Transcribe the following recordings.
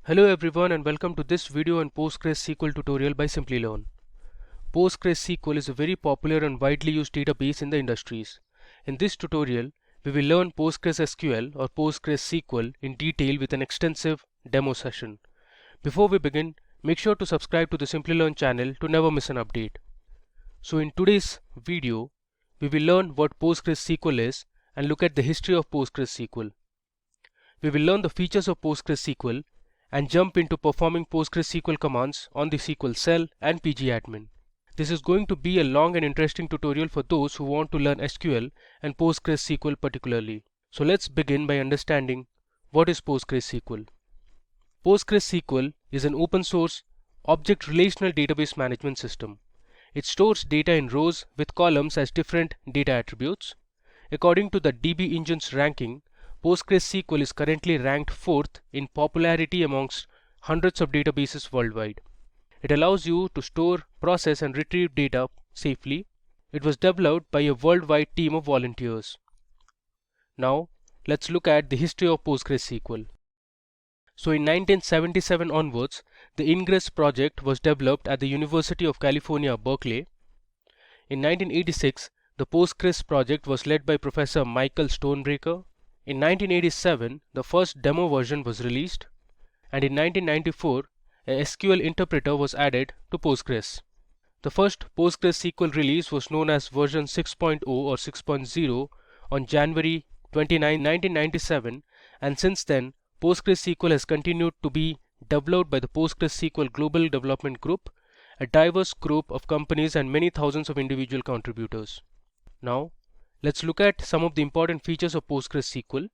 Hello everyone and welcome to this video on PostgreSQL tutorial by Simplilearn. PostgreSQL is a very popular and widely used database in the industries. In this tutorial, we will learn PostgreSQL or PostgreSQL in detail with an extensive demo session. Before we begin, make sure to subscribe to the Simplilearn channel to never miss an update. So in today's video, we will learn what PostgreSQL is and look at the history of PostgreSQL. We will learn the features of PostgreSQL and jump into performing PostgreSQL commands on the SQL Cell and pgadmin. This is going to be a long and interesting tutorial for those who want to learn SQL and PostgreSQL particularly. So let's begin by understanding what is PostgreSQL. PostgreSQL is an open source object relational database management system. It stores data in rows with columns as different data attributes. According to the DB Engine's ranking, PostgreSQL is currently ranked 4th in popularity amongst hundreds of databases worldwide. It allows you to store, process and retrieve data safely. It was developed by a worldwide team of volunteers. Now, let's look at the history of PostgreSQL. So in 1977 onwards, the Ingress project was developed at the University of California, Berkeley. In 1986, the Postgres project was led by Professor Michael Stonebraker. In 1987, the first demo version was released, and in 1994, a SQL interpreter was added to Postgres. The first PostgreSQL release was known as version 6.0 or 6.0 on January 29, 1997, and since then, PostgreSQL has continued to be developed by the PostgreSQL Global Development Group, a diverse group of companies and many thousands of individual contributors. Now, let's look at some of the important features of PostgreSQL.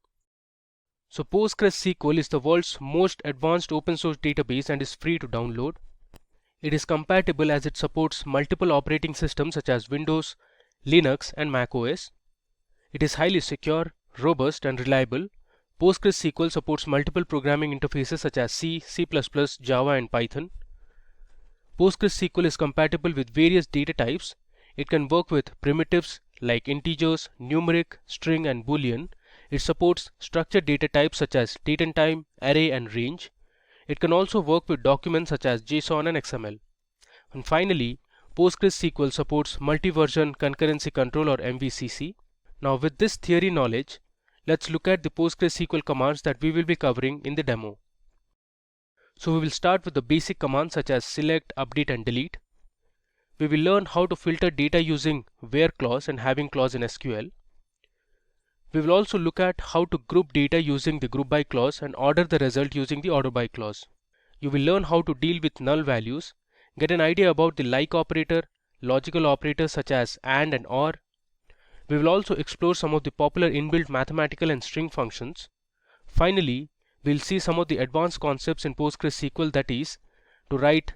So PostgreSQL is the world's most advanced open source database and is free to download. It is compatible as it supports multiple operating systems such as Windows, Linux and Mac OS. It is highly secure, robust and reliable. PostgreSQL supports multiple programming interfaces such as C, C++, Java and Python. PostgreSQL is compatible with various data types. It can work with primitives like integers, numeric, string and boolean. It supports structured data types such as date and time, array and range. It can also work with documents such as JSON and XML. And finally, PostgreSQL supports multi-version concurrency control or MVCC. Now with this theory knowledge, let's look at the PostgreSQL commands that we will be covering in the demo. So we will start with the basic commands such as select, update and delete. We will learn how to filter data using where clause and having clause in SQL. We will also look at how to group data using the group by clause and order the result using the order by clause. You will learn how to deal with null values, get an idea about the like operator, logical operators such as AND and OR. We will also explore some of the popular inbuilt mathematical and string functions. Finally, we will see some of the advanced concepts in PostgreSQL, that is, to write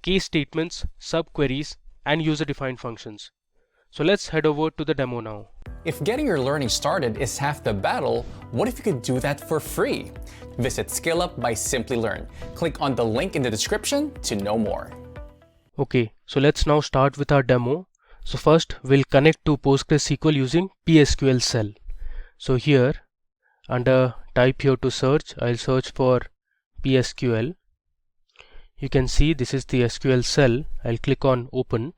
case statements, subqueries and user-defined functions. So let's head over to the demo now. If getting your learning started is half the battle, what if you could do that for free? Visit SkillUp by Simplilearn. Click on the link in the description to know more. Okay, so let's now start with our demo. So first we'll connect to PostgreSQL using PSQL Cell. So here under type here to search, I'll search for PSQL. You can see this is the SQL cell. I'll click on open.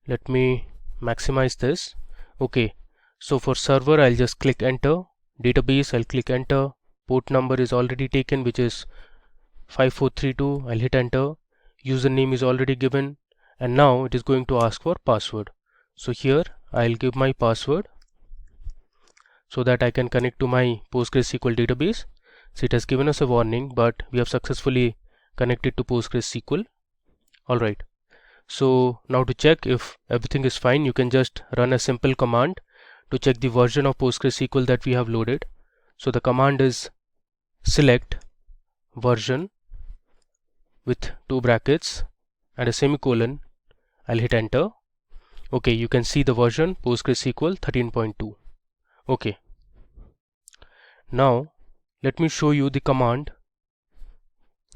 Let me maximize this. Okay, so for server I'll just click enter. Database I'll click enter. Port number is already taken, which is 5432. I'll hit enter. Username is already given, and now it is going to ask for password. So here I'll give my password so that I can connect to my PostgreSQL database. So it has given us a warning, but we have successfully connected to PostgreSQL. Alright, so now to check if everything is fine, you can just run a simple command to check the version of PostgreSQL that we have loaded. So the command is select version with two brackets and a semicolon. I'll hit enter. Okay, you can see the version PostgreSQL 13.2. Okay, now let me show you the command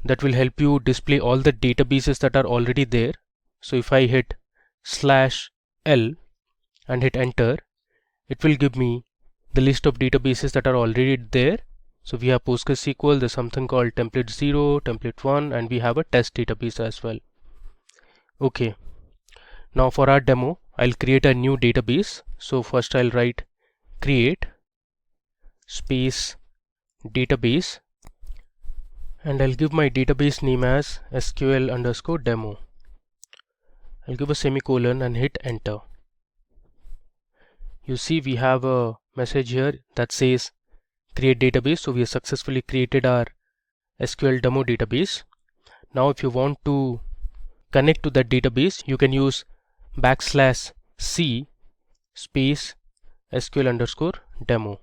that will help you display all the databases that are already there. So if I hit /L, and hit enter, it will give me the list of databases that are already there. So we have PostgreSQL, there's something called template 0, template 1, and we have a test database as well. Okay, now for our demo, I'll create a new database. So first I'll write create space database, and I'll give my database name as SQL_demo. I'll give a semicolon and hit enter. You see we have a message here that says create database. So we have successfully created our SQL demo database. Now if you want to connect to that database, you can use \c space SQL_demo.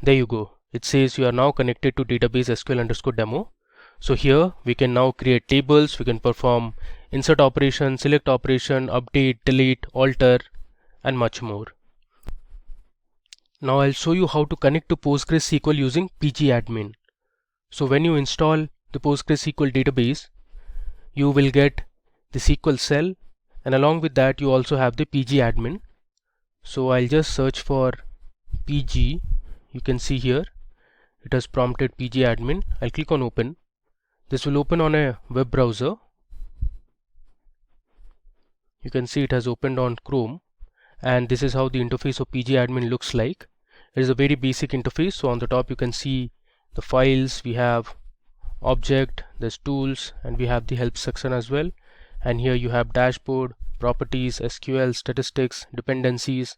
There you go. It says you are now connected to database SQL_demo. So here we can now create tables, we can perform insert operation, select operation, update, delete, alter, and much more. Now I'll show you how to connect to PostgreSQL using pgadmin. So when you install the PostgreSQL database, you will get the SQL cell, and along with that you also have the pgadmin. So I'll just search for pg. You can see here it has prompted pgadmin. I'll click on open. This will open on a web browser. You can see it has opened on Chrome, and this is how the interface of pgadmin looks like. It is a very basic interface. So on the top you can see the files, we have object, there's tools, and we have the help section as well. And here you have dashboard, properties, SQL, statistics, dependencies,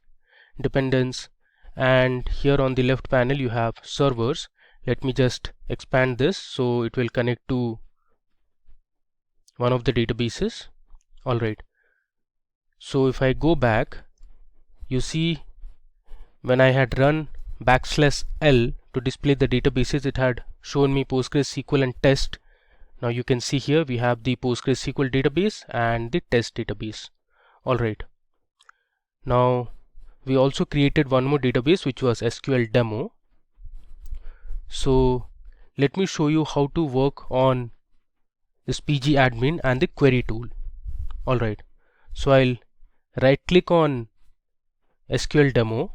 dependence, and here on the left panel you have servers. Let me just expand this so it will connect to one of the databases. Alright, so if I go back, you see when I had run \L to display the databases, it had shown me PostgreSQL and test. Now you can see here we have the PostgreSQL database and the test database. Alright, now we also created one more database which was SQL demo. So let me show you how to work on this pgadmin and the query tool. Alright, so I'll right click on SQL demo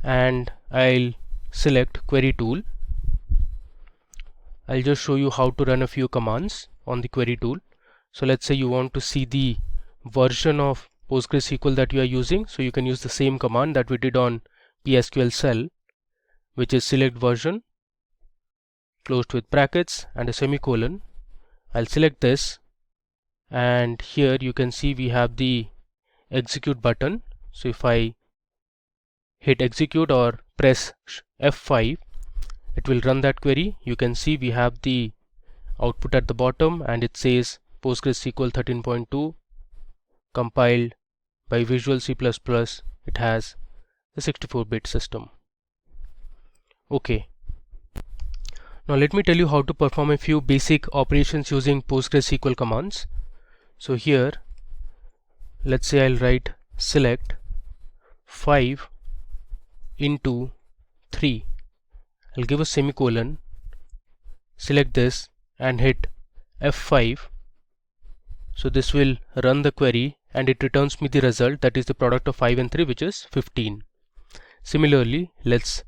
and I'll select query tool. I'll just show you how to run a few commands on the query tool. So let's say you want to see the version of PostgreSQL that you are using, so you can use the same command that we did on PSQL cell, which is select version closed with brackets and a semicolon. I'll select this, and here you can see we have the execute button. So if I hit execute or press F5, it will run that query. You can see we have the output at the bottom, and it says PostgreSQL 13.2 compiled by Visual C++. It has the 64-bit system. Okay, now let me tell you how to perform a few basic operations using PostgreSQL commands. So here let's say I'll write select 5 into 3. I'll give a semicolon, select this and hit F5. So this will run the query and it returns me the result, that is the product of 5 and 3, which is 15. Similarly, let's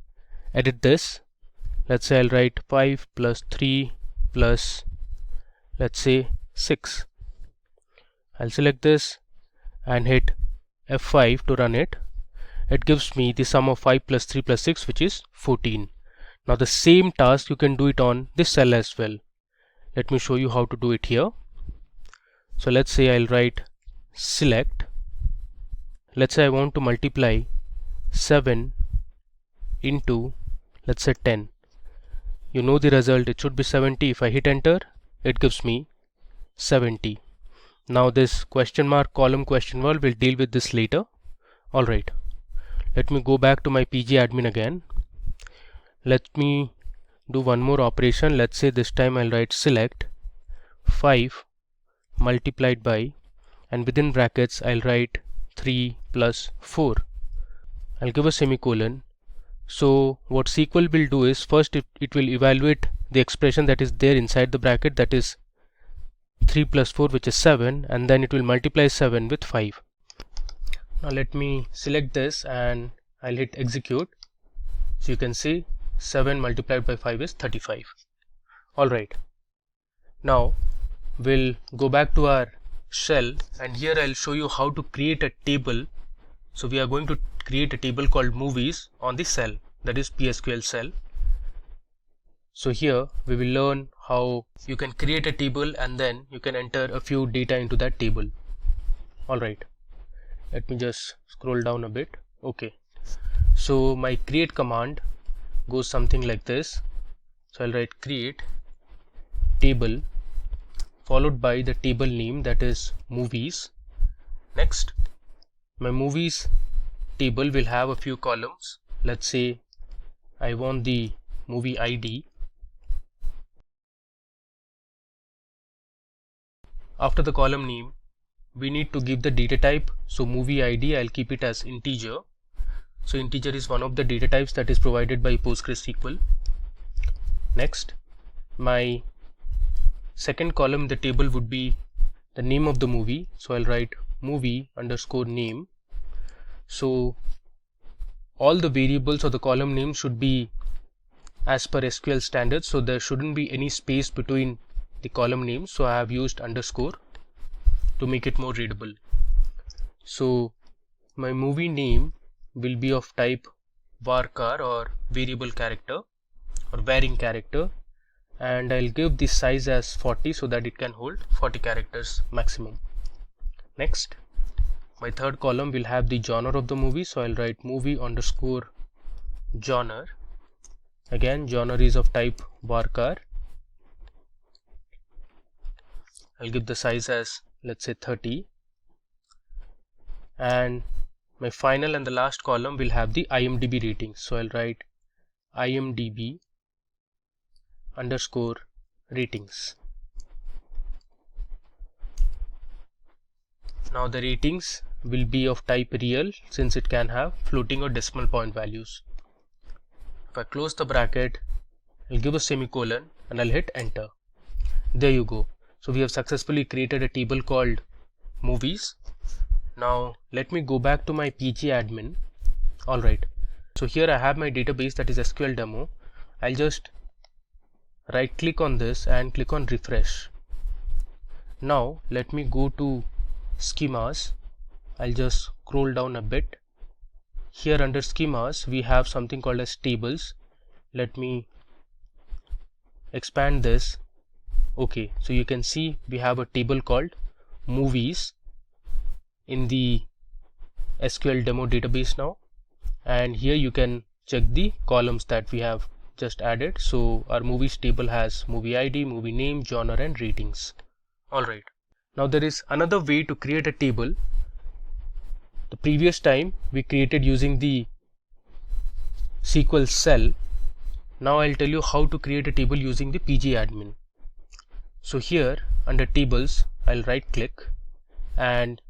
edit this. Let's say I'll write 5 plus 3 plus, let's say, 6. I'll select this and hit F5 to run it. It gives me the sum of 5 plus 3 plus 6, which is 14. Now the same task you can do it on this cell as well. Let me show you how to do it here. So let's say I'll write select. Let's say I want to multiply 7 into, let's say, 10. You know the result, it should be 70. If I hit enter, it gives me 70. Now this question mark column question wall, will deal with this later. Alright, let me go back to my pgadmin again. Let me do one more operation. Let's say this time I'll write select 5 multiplied by, and within brackets I'll write 3 plus 4. I'll give a semicolon. So what SQL will do is, first it will evaluate the expression that is there inside the bracket, that is 3 plus 4, which is 7, and then it will multiply 7 with 5. Now let me select this and I'll hit execute. So you can see 7 multiplied by 5 is 35. Alright, now we'll go back to our shell, and here I'll show you how to create a table. So we are going to create a table called movies on the cell, that is PSQL cell. So here we will learn how you can create a table and then you can enter a few data into that table. Alright, let me just scroll down a bit. Okay, so my create command goes something like this. So I'll write create table followed by the table name, that is movies. Next, my movies table will have a few columns. Let's say I want the movie ID. After the column name, we need to give the data type. So movie ID, I'll keep it as integer. So integer is one of the data types that is provided by PostgreSQL. Next, my second column in the table would be the name of the movie. So I'll write movie underscore name. So all the variables or the column name should be as per SQL standards. So there shouldn't be any space between the column names. So I have used underscore to make it more readable. So my movie name will be of type varchar or variable character or varying character, and I'll give the size as 40 so that it can hold 40 characters maximum. Next, my third column will have the genre of the movie. So I'll write movie underscore genre. Again, genre is of type varchar. I'll give the size as, let's say, 30. And my final and the last column will have the IMDb rating. So I'll write IMDb underscore ratings. Now the ratings will be of type real, since it can have floating or decimal point values. If I close the bracket, I'll give a semicolon and I'll hit enter. There you go. So we have successfully created a table called movies. Now let me go back to my pgadmin. Alright, so here I have my database, that is SQL demo. I'll just right click on this and click on refresh. Now let me go to schemas. I'll just scroll down a bit. Here under schemas we have something called as tables. Let me expand this. Okay, so you can see we have a table called movies in the SQL demo database now, and here you can check the columns that we have just added. So our movies table has movie ID, movie name, genre and ratings. Alright, now there is another way to create a table. The previous time we created using the SQL cell. Now I'll tell you how to create a table using the pgadmin. So here under tables, I'll right click and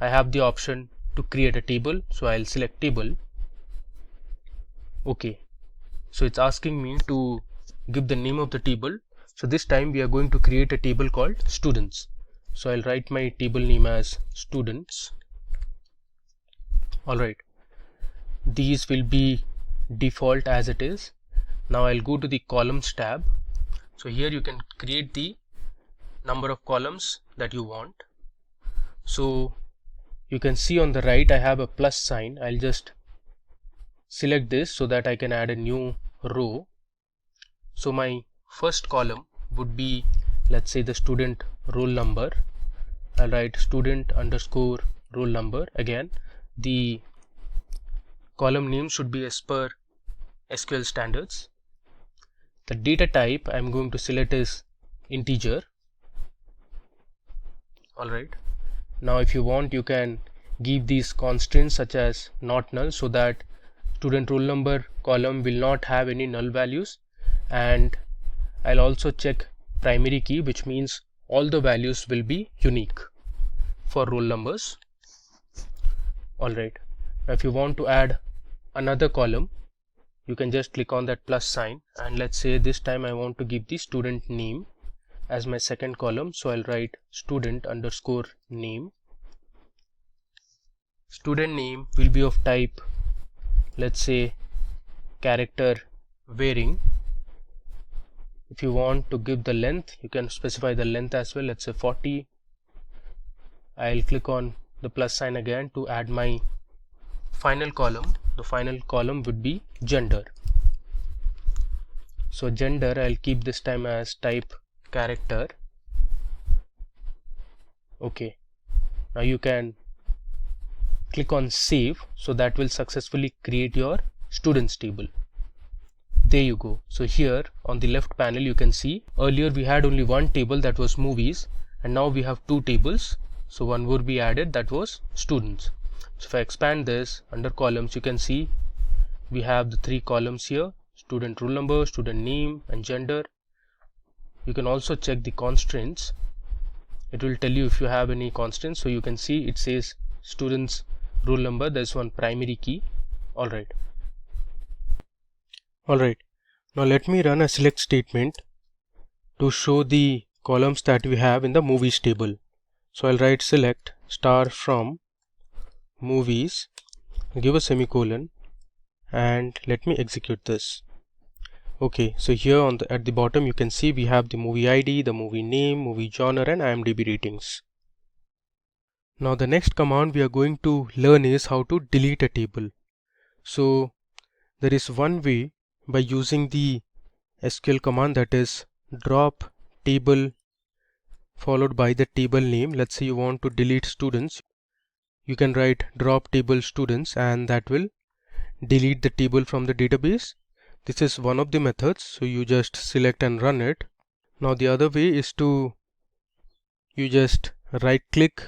I have the option to create a table. So I'll select table. Okay, so it's asking me to give the name of the table. So this time we are going to create a table called students. So I'll write my table name as students. Alright, these will be default as it is. Now I'll go to the columns tab. So here you can create the number of columns that you want. So you can see on the right I have a plus sign. I'll just select this so that I can add a new row. So my first column would be, let's say, the student roll number. I'll write student underscore roll number. Again, the column name should be as per SQL standards. The data type I'm going to select is integer. Alright, now if you want you can give these constraints such as not null, so that student roll number column will not have any null values, and I'll also check primary key, which means all the values will be unique for roll numbers. Alright, now if you want to add another column, you can just click on that plus sign, and let's say this time I want to give the student name as my second column. So I'll write student underscore name. Student name will be of type, let's say, character varying. If you want to give the length, you can specify the length as well, let's say 40. I'll click on the plus sign again to add my final column. The final column would be gender. So gender, I'll keep this time as type character. Okay, now you can click on save, so that will successfully create your students table. There you go. So here on the left panel you can see earlier we had only one table, that was movies, and now we have two tables. So one would be added, that was students. So if I expand this under columns, you can see we have the three columns here: student roll number, student name, and gender. You can also check the constraints. It will tell you if you have any constraints. So you can see it says students roll number, there's one primary key. Alright, now let me run a select statement to show the columns that we have in the movies table. So I'll write select star from movies, give a semicolon, and let me execute this. Okay, so here at the bottom you can see we have the movie ID, the movie name, movie genre, and IMDb ratings. Now the next command we are going to learn is how to delete a table. So there is one way by using the SQL command, that is drop table followed by the table name. Let's say you want to delete students, you can write drop table students, and that will delete the table from the database. This is one of the methods, so you just select and run it. Now the other way is to you just right click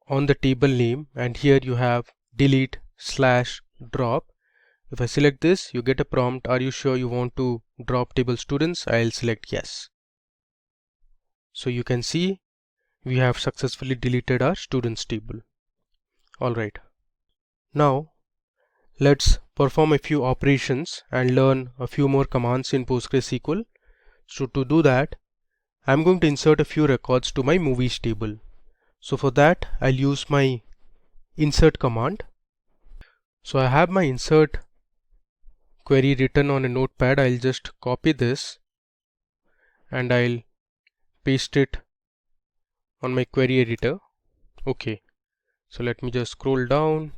on the table name, and here you have delete/drop. If I select this, you get a prompt, are you sure you want to drop table students? I'll select yes. So you can see we have successfully deleted our students table. Alright, now let's perform a few operations and learn a few more commands in PostgreSQL. So to do that, I'm going to insert a few records to my movies table. So for that, I'll use my insert command. So I have my insert query written on a notepad. I'll just copy this and I'll paste it on my query editor. Okay, so let me just scroll down.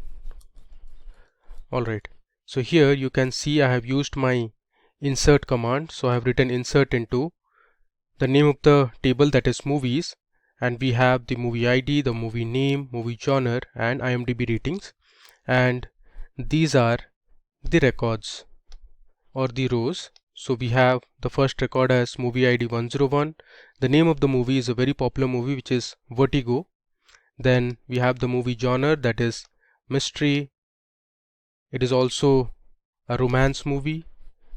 Alright, so here you can see I have used my insert command. So I have written insert into the name of the table, that is movies, and we have the movie ID, the movie name, movie genre, and IMDb ratings, and these are the records or the rows. So we have the first record as movie ID 101. The name of the movie is a very popular movie, which is Vertigo. Then we have the movie genre, that is mystery. It is also a romance movie.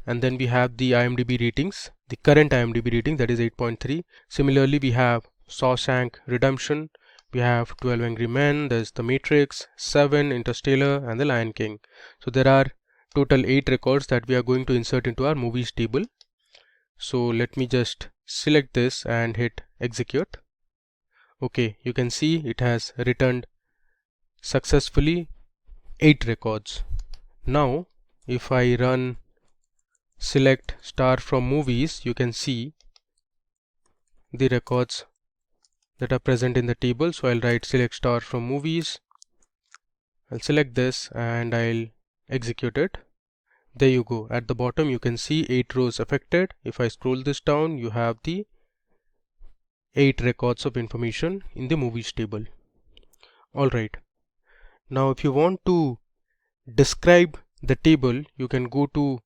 And then we have the IMDb ratings, the current IMDb rating, that is 8.3. Similarly, we have Shawshank Redemption, we have 12 Angry Men, there's The Matrix, 7, Interstellar, and The Lion King. So there are total 8 records that we are going to insert into our movies table. So let me just select this and hit execute. Okay, you can see it has returned successfully 8 records. Now if I run select star from movies, you can see the records that are present in the table. So I'll write select star from movies, I'll select this and I'll execute it. There you go. At the bottom you can see 8 rows affected. If I scroll this down, you have the 8 records of information in the movies table. Alright, now if you want to describe the table, you can go to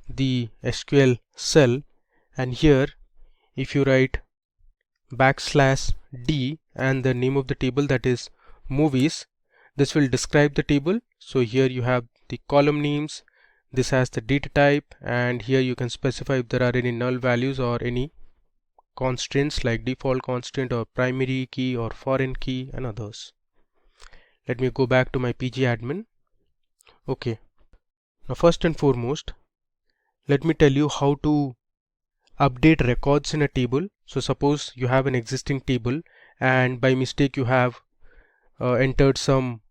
the SQL cell, and here if you write \d and the name of the table, that is movies, this will describe the table. So here you have the column names, this has the data type, and here you can specify if there are any null values or any constraints like default constraint or primary key or foreign key and others. Let me go back to my pgadmin. Okay, now first and foremost, let me tell you how to update records in a table. So suppose you have an existing table and by mistake you have entered some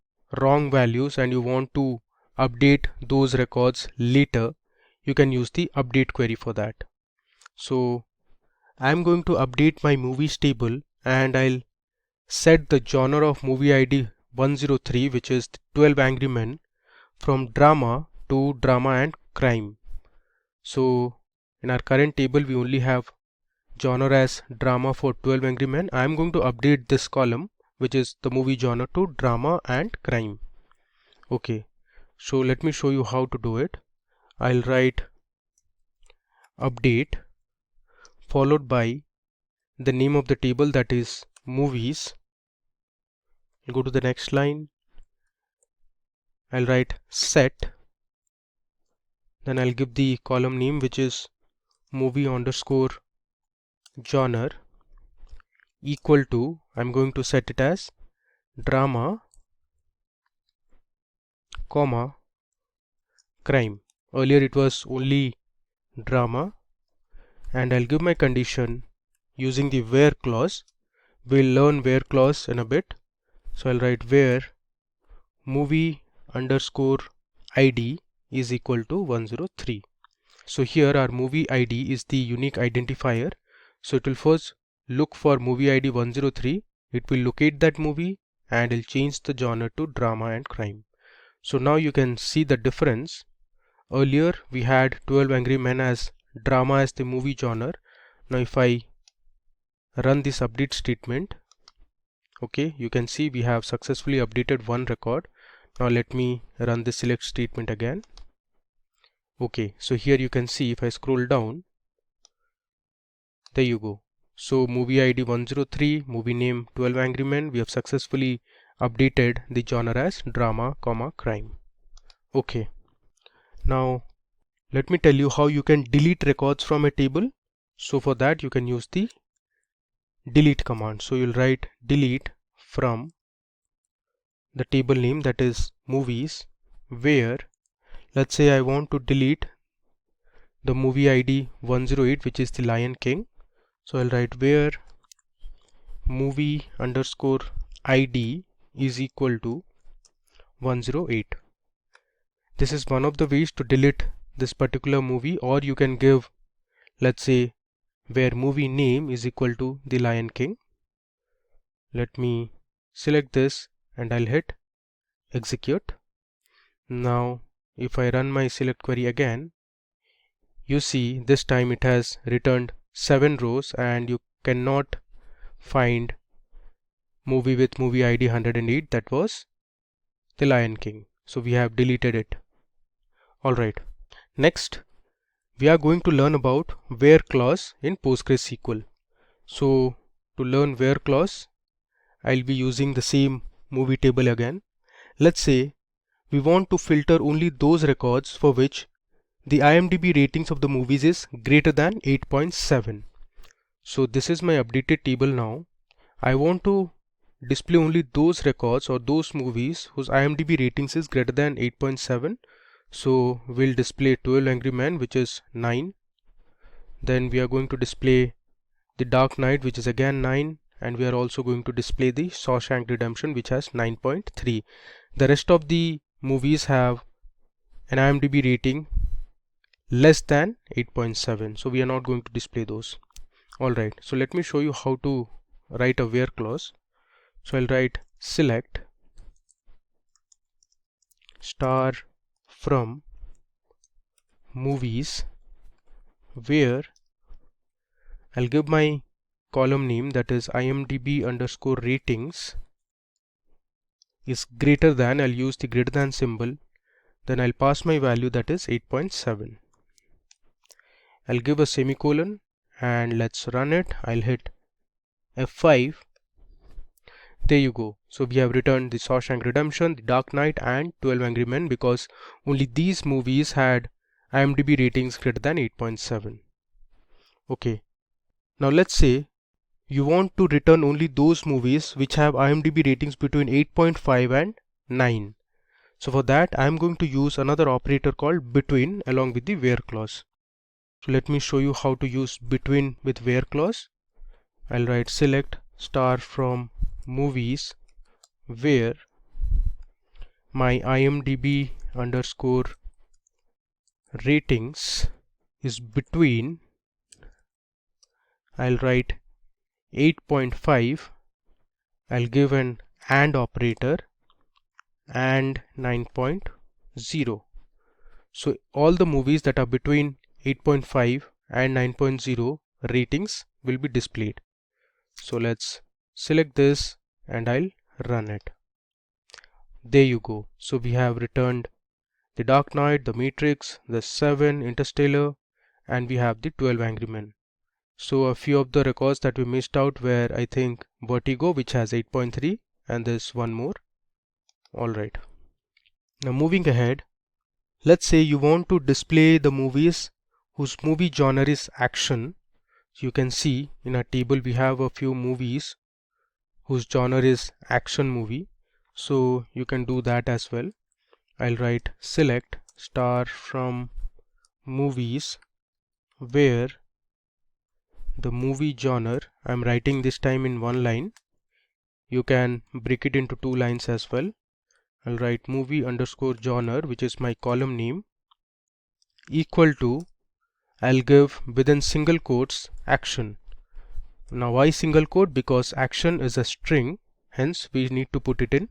wrong values and you want to update those records later, you can use the update query for that. So I'm going to update my movies table and I'll set the genre of movie ID 103, which is 12 Angry Men, from drama to drama and crime. So in our current table we only have genre as drama for 12 Angry Men. I'm going to update this column, which is the movie genre, to drama and crime. Okay, so let me show you how to do it. I'll write update followed by the name of the table, that is movies. Go to the next line. I'll write set, then I'll give the column name, which is movie underscore genre, equal to, I'm going to set it as drama, comma, crime. Earlier it was only drama, and I'll give my condition using the where clause. We'll learn where clause in a bit. So I'll write where movie underscore ID is equal to 103. So here our movie ID is the unique identifier. So it will first look for movie ID 103. It will locate that movie and it'll change the genre to drama and crime. So now you can see the difference. Earlier we had 12 Angry Men as drama as the movie genre. Now if I run this update statement, okay, you can see we have successfully updated one record. Now let me run the select statement again. Okay, so here you can see if I scroll down, there you go. So movie ID 103, movie name 12 Angry Men, we have successfully updated the genre as drama, crime. Okay, now let me tell you how you can delete records from a table. So for that you can use the delete command. So you'll write delete from the table name, that is movies, where, let's say I want to delete the movie ID 108, which is the Lion King. So I'll write where movie underscore ID is equal to 108. This is one of the ways to delete this particular movie, or you can give, let's say, where movie name is equal to the Lion King. Let me select this and I'll hit execute. Now if I run my select query again, you see this time it has returned 7 rows and you cannot find movie with movie ID 108, that was the Lion King. So we have deleted it. Alright, next we are going to learn about where clause in PostgreSQL. So to learn where clause, I'll be using the same movie table again. Let's say we want to filter only those records for which the IMDb ratings of the movies is greater than 8.7. So this is my updated table now. I want to display only those records or those movies whose IMDb ratings is greater than 8.7. So we'll display 12 Angry Men, which is 9. Then we are going to display The Dark Knight, which is again 9. And we are also going to display the Shawshank Redemption, which has 9.3. The rest of the movies have an IMDb rating less than 8.7. So we are not going to display those. Alright, so let me show you how to write a where clause. So I'll write select star from movies where, I'll give my column name, that is IMDb underscore ratings is greater than, I'll use the greater than symbol, then I'll pass my value, that is 8.7. I'll give a semicolon and let's run it. I'll hit F5. There you go. So we have returned the Shawshank Redemption, The Dark Knight and 12 Angry Men because only these movies had IMDb ratings greater than 8.7. Okay. Now let's say you want to return only those movies which have IMDb ratings between 8.5 and 9. So for that I am going to use another operator called between along with the where clause. So let me show you how to use between with where clause. I'll write select star from movies where, my IMDb underscore ratings is between, I'll write 8.5, I'll give an AND operator, and 9.0. So all the movies that are between 8.5 and 9.0 ratings will be displayed. So let's select this and I'll run it. There you go. So we have returned The Dark Knight, The Matrix, The Seven, Interstellar, and we have the 12 Angry Men. So a few of the records that we missed out were, I think, Vertigo, which has 8.3, and there's one more. Alright. Now moving ahead, let's say you want to display the movies whose movie genre is action. You can see in our table we have a few movies whose genre is action movie. So you can do that as well. I'll write select star from movies where the movie genre, I'm writing this time in one line. You can break it into 2 lines as well. I'll write movie underscore genre, which is my column name, equal to, I'll give within single quotes action. Now why single quote? Because action is a string, hence we need to put it in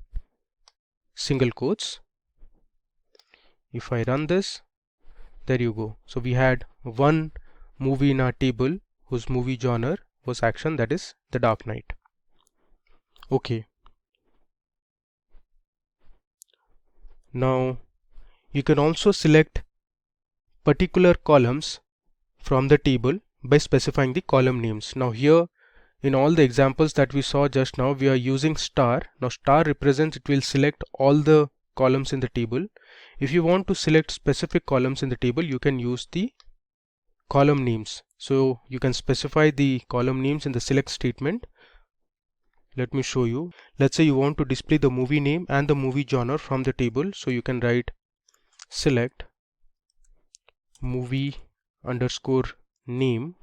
single quotes. If I run this, there you go. So we had one movie in our table whose movie genre was action, that is The Dark Knight. Okay. Now you can also select particular columns from the table by specifying the column names. Now here in all the examples that we saw just now, we are using star. Now star represents, it will select all the columns in the table. If you want to select specific columns in the table, you can use the column names. So you can specify the column names in the select statement. Let me show you. Let's say you want to display the movie name and the movie genre from the table. So you can write select movie underscore name,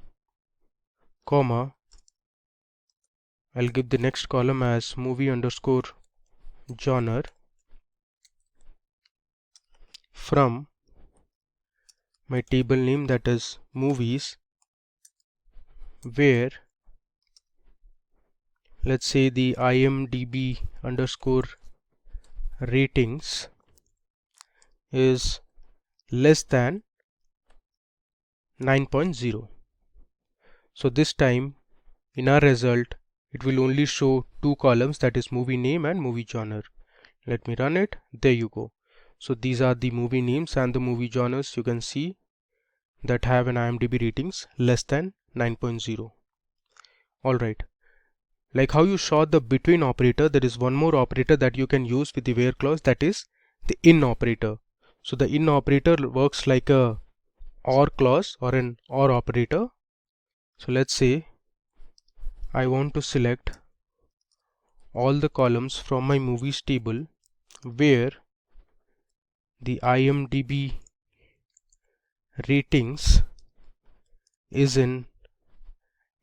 comma, I'll give the next column as movie underscore genre from my table name, that is movies, where let's say the IMDb underscore ratings is less than 9.0. So this time in our result it will only show 2 columns, that is movie name and movie genre. Let me run it. There you go. So these are the movie names and the movie genres you can see that have an IMDb ratings less than 9.0. Alright. Like how you saw the between operator, there is one more operator that you can use with the where clause, that is the in operator. So the in operator works like a or clause or an or operator. So let's say I want to select all the columns from my movies table where the IMDb ratings is in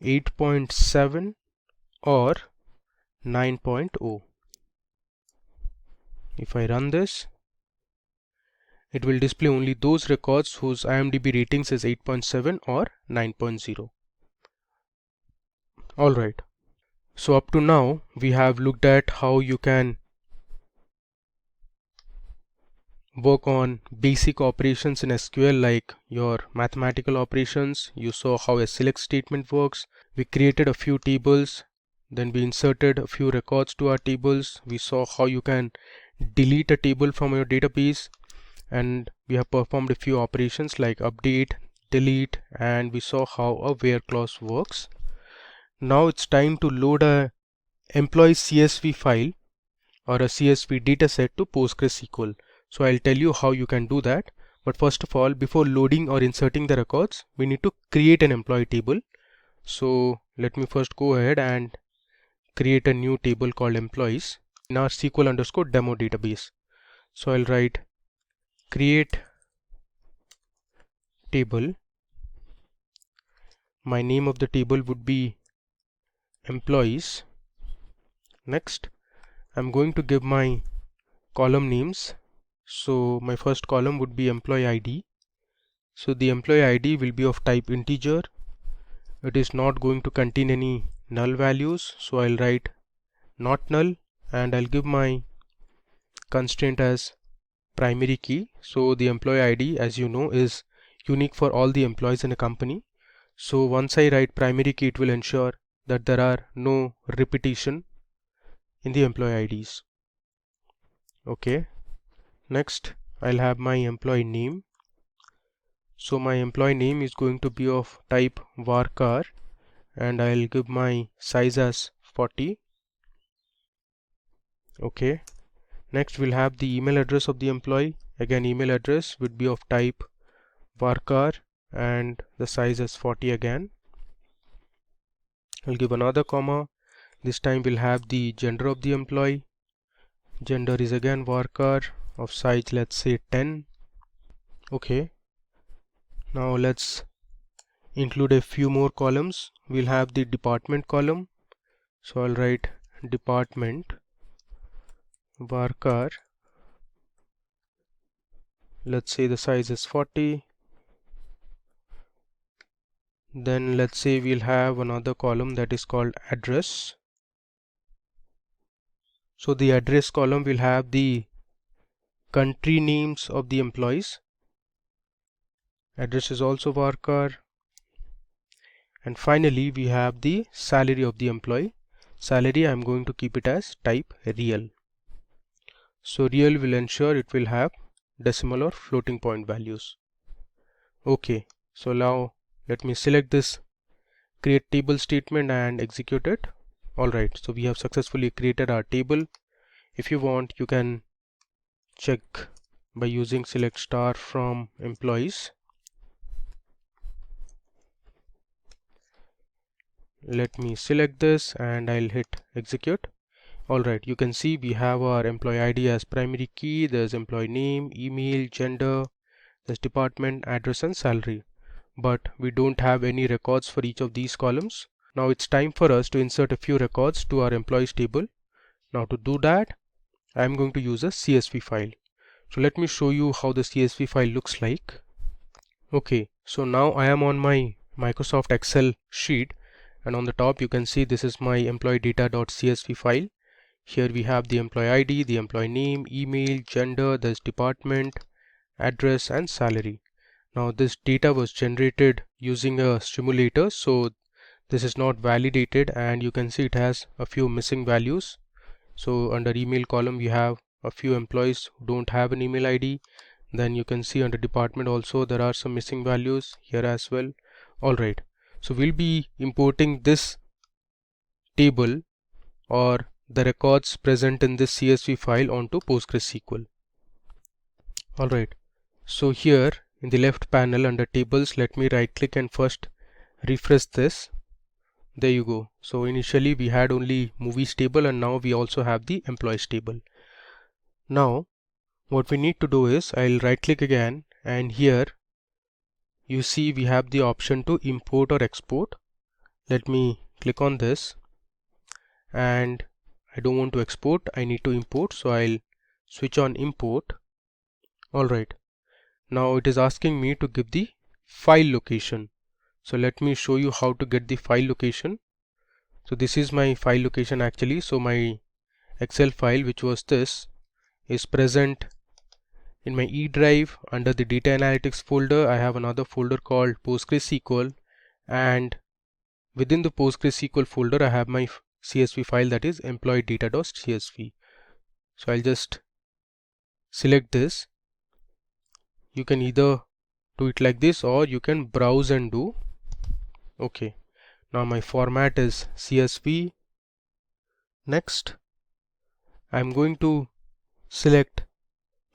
8.7 or 9.0. If I run this, it will display only those records whose IMDb ratings is 8.7 or 9.0. Alright, so up to now we have looked at how you can work on basic operations in SQL, like your mathematical operations. You saw how a select statement works. We created a few tables, then we inserted a few records to our tables. We saw how you can delete a table from your database, and we have performed a few operations like update, delete, and we saw how a where clause works. Now it's time to load a employee CSV file or a CSV dataset to PostgreSQL. So I'll tell you how you can do that. But first of all, before loading or inserting the records, we need to create an employee table. So let me first go ahead and create a new table called employees in our SQL underscore demo database. So I'll write create table. My name of the table would be employees. Next, I'm going to give my column names. So my first column would be employee ID. So the employee ID will be of type integer. It is not going to contain any null values, so I'll write not null, and I'll give my constraint as primary key. So the employee ID, as you know, is unique for all the employees in a company. So once I write primary key, it will ensure that there are no repetition in the employee IDs. Okay, next I'll have my employee name. So my employee name is going to be of type varchar, and I'll give my size as 40. Okay, next we'll have the email address of the employee. Again, email address would be of type varchar and the size is 40 again. I'll give another comma. This time we'll have the gender of the employee. Gender is again varchar of size, let's say 10. Okay, now let's include a few more columns. We'll have the department column. So I'll write department varchar, let's say the size is 40. Then let's say we'll have another column that is called address. So the address column will have the country names of the employees. Address is also varchar. And finally we have the salary of the employee. Salary, I'm going to keep it as type real. So real will ensure it will have decimal or floating point values. Okay, so now let me select this create table statement and execute it. Alright, so we have successfully created our table. If you want, you can check by using select star from employees. Let me select this and I'll hit execute. Alright, you can see we have our employee ID as primary key. There's employee name, email, gender, there's department, address and salary. But we don't have any records for each of these columns. Now it's time for us to insert a few records to our employees table. Now to do that, I'm going to use a CSV file. So let me show you how the CSV file looks like. Okay, so now I am on my Microsoft Excel sheet, and on the top you can see this is my employee data.csv file. Here we have the employee ID, the employee name, email, gender, there's department, address and salary. Now this data was generated using a simulator, so this is not validated, and you can see it has a few missing values. So under email column we have a few employees who don't have an email ID. Then you can see under department also there are some missing values here as well. Alright, so we'll be importing this table or the records present in this CSV file onto PostgreSQL. Alright, so here in the left panel under tables, let me right click and first refresh this. There you go. So initially we had only movies table, and now we also have the employees table. Now what we need to do is I'll right click again, and here you see we have the option to import or export. Let me click on this, and I don't want to export, I need to import, so I'll switch on import. Alright, now it is asking me to give the file location. So let me show you how to get the file location. So this is my file location actually. So my Excel file, which was this, is present in my E drive under the data analytics folder. I have another folder called PostgreSQL, and within the PostgreSQL folder I have my CSV file, that is employee data.csv. So I'll just select this. You can either do it like this or you can browse and do. Okay, now my format is CSV. Next, I'm going to select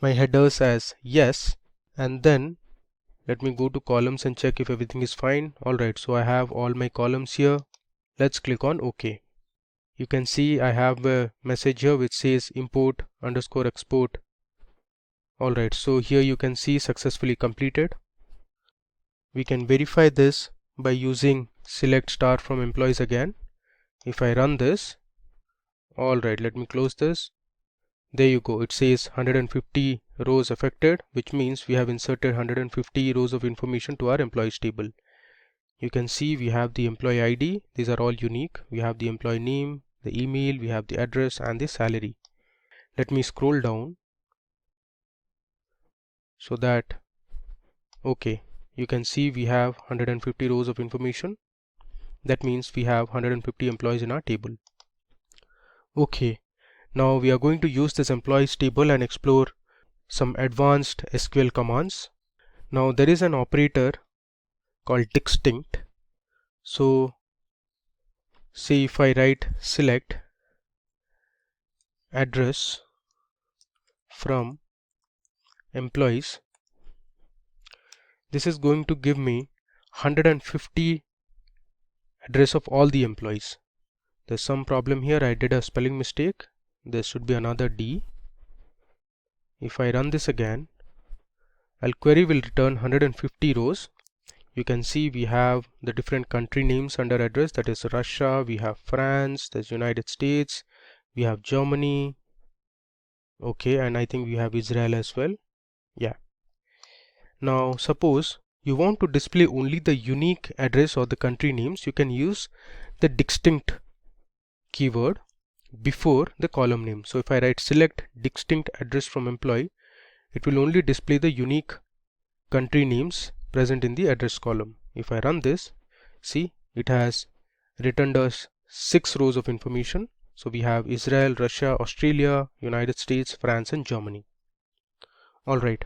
my headers as yes, and then let me go to columns and check if everything is fine. Alright, so I have all my columns here. Let's click on OK. You can see I have a message here which says import _ export. Alright, so here you can see successfully completed. We can verify this by using select star from employees again. If I run this, alright, let me close this. There you go, it says 150 rows affected, which means we have inserted 150 rows of information to our employees table. You can see we have the employee ID, these are all unique. We have the employee name, the email, we have the address and the salary. Let me scroll down so that, okay, you can see we have 150 rows of information. That means we have 150 employees in our table. Okay, now we are going to use this employees table and explore some advanced SQL commands. Now there is an operator called distinct. So say if I write select address from employees, this is going to give me 150 address of all the employees. There's some problem here, I did a spelling mistake. There should be another D. If I run this again, our query will return 150 rows. You can see we have the different country names under address, that is Russia, we have France, there's United States, we have Germany, okay, and I think we have Israel as well. Yeah. Now suppose you want to display only the unique address or the country names, you can use the distinct keyword before the column name. So if I write select distinct address from employee, it will only display the unique country names present in the address column. If I run this, see, it has returned us 6 rows of information. So we have Israel, Russia, Australia, United States, France and Germany. Alright,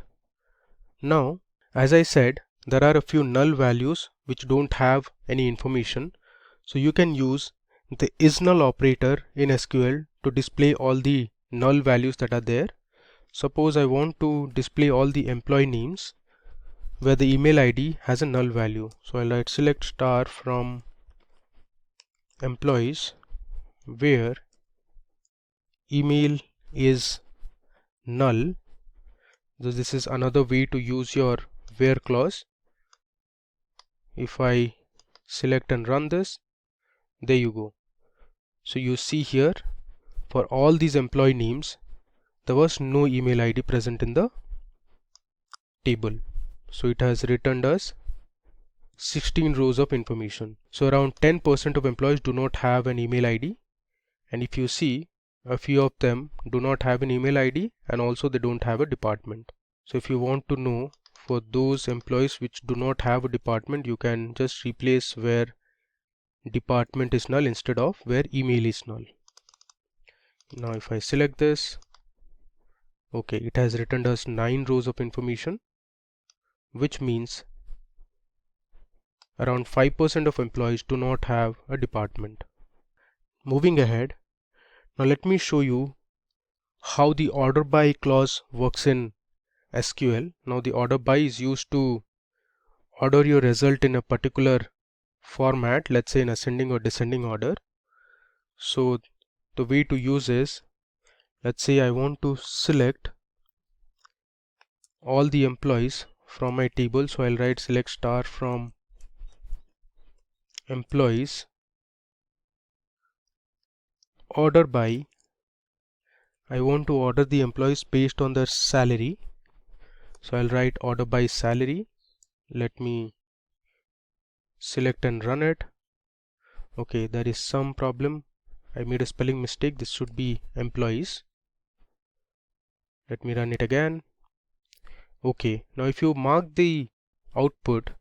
now as I said, there are a few null values which don't have any information. So you can use the isNull operator in SQL to display all the null values that are there. Suppose I want to display all the employee names where the email ID has a null value. So I'll write select star from employees where email is null. So this is another way to use your where clause. If I select and run this, there you go. So you see here, for all these employee names, there was no email ID present in the table. So it has returned us 16 rows of information. So around 10% of employees do not have an email ID, and if you see, a few of them do not have an email ID and also they don't have a department. So if you want to know for those employees which do not have a department, you can just replace where department is null instead of where email is null. Now if I select this, okay, it has returned us 9 rows of information, which means around 5% of employees do not have a department. Moving ahead, now let me show you how the order by clause works in SQL. Now the order by is used to order your result in a particular format, let's say in ascending or descending order. So the way to use is, let's say I want to select all the employees from my table, so I'll write select star from employees order by. I want to order the employees based on their salary, so I'll write order by salary. Let me select and run it. Okay, there is some problem, I made a spelling mistake, this should be employees. Let me run it again. Okay, now if you mark the output,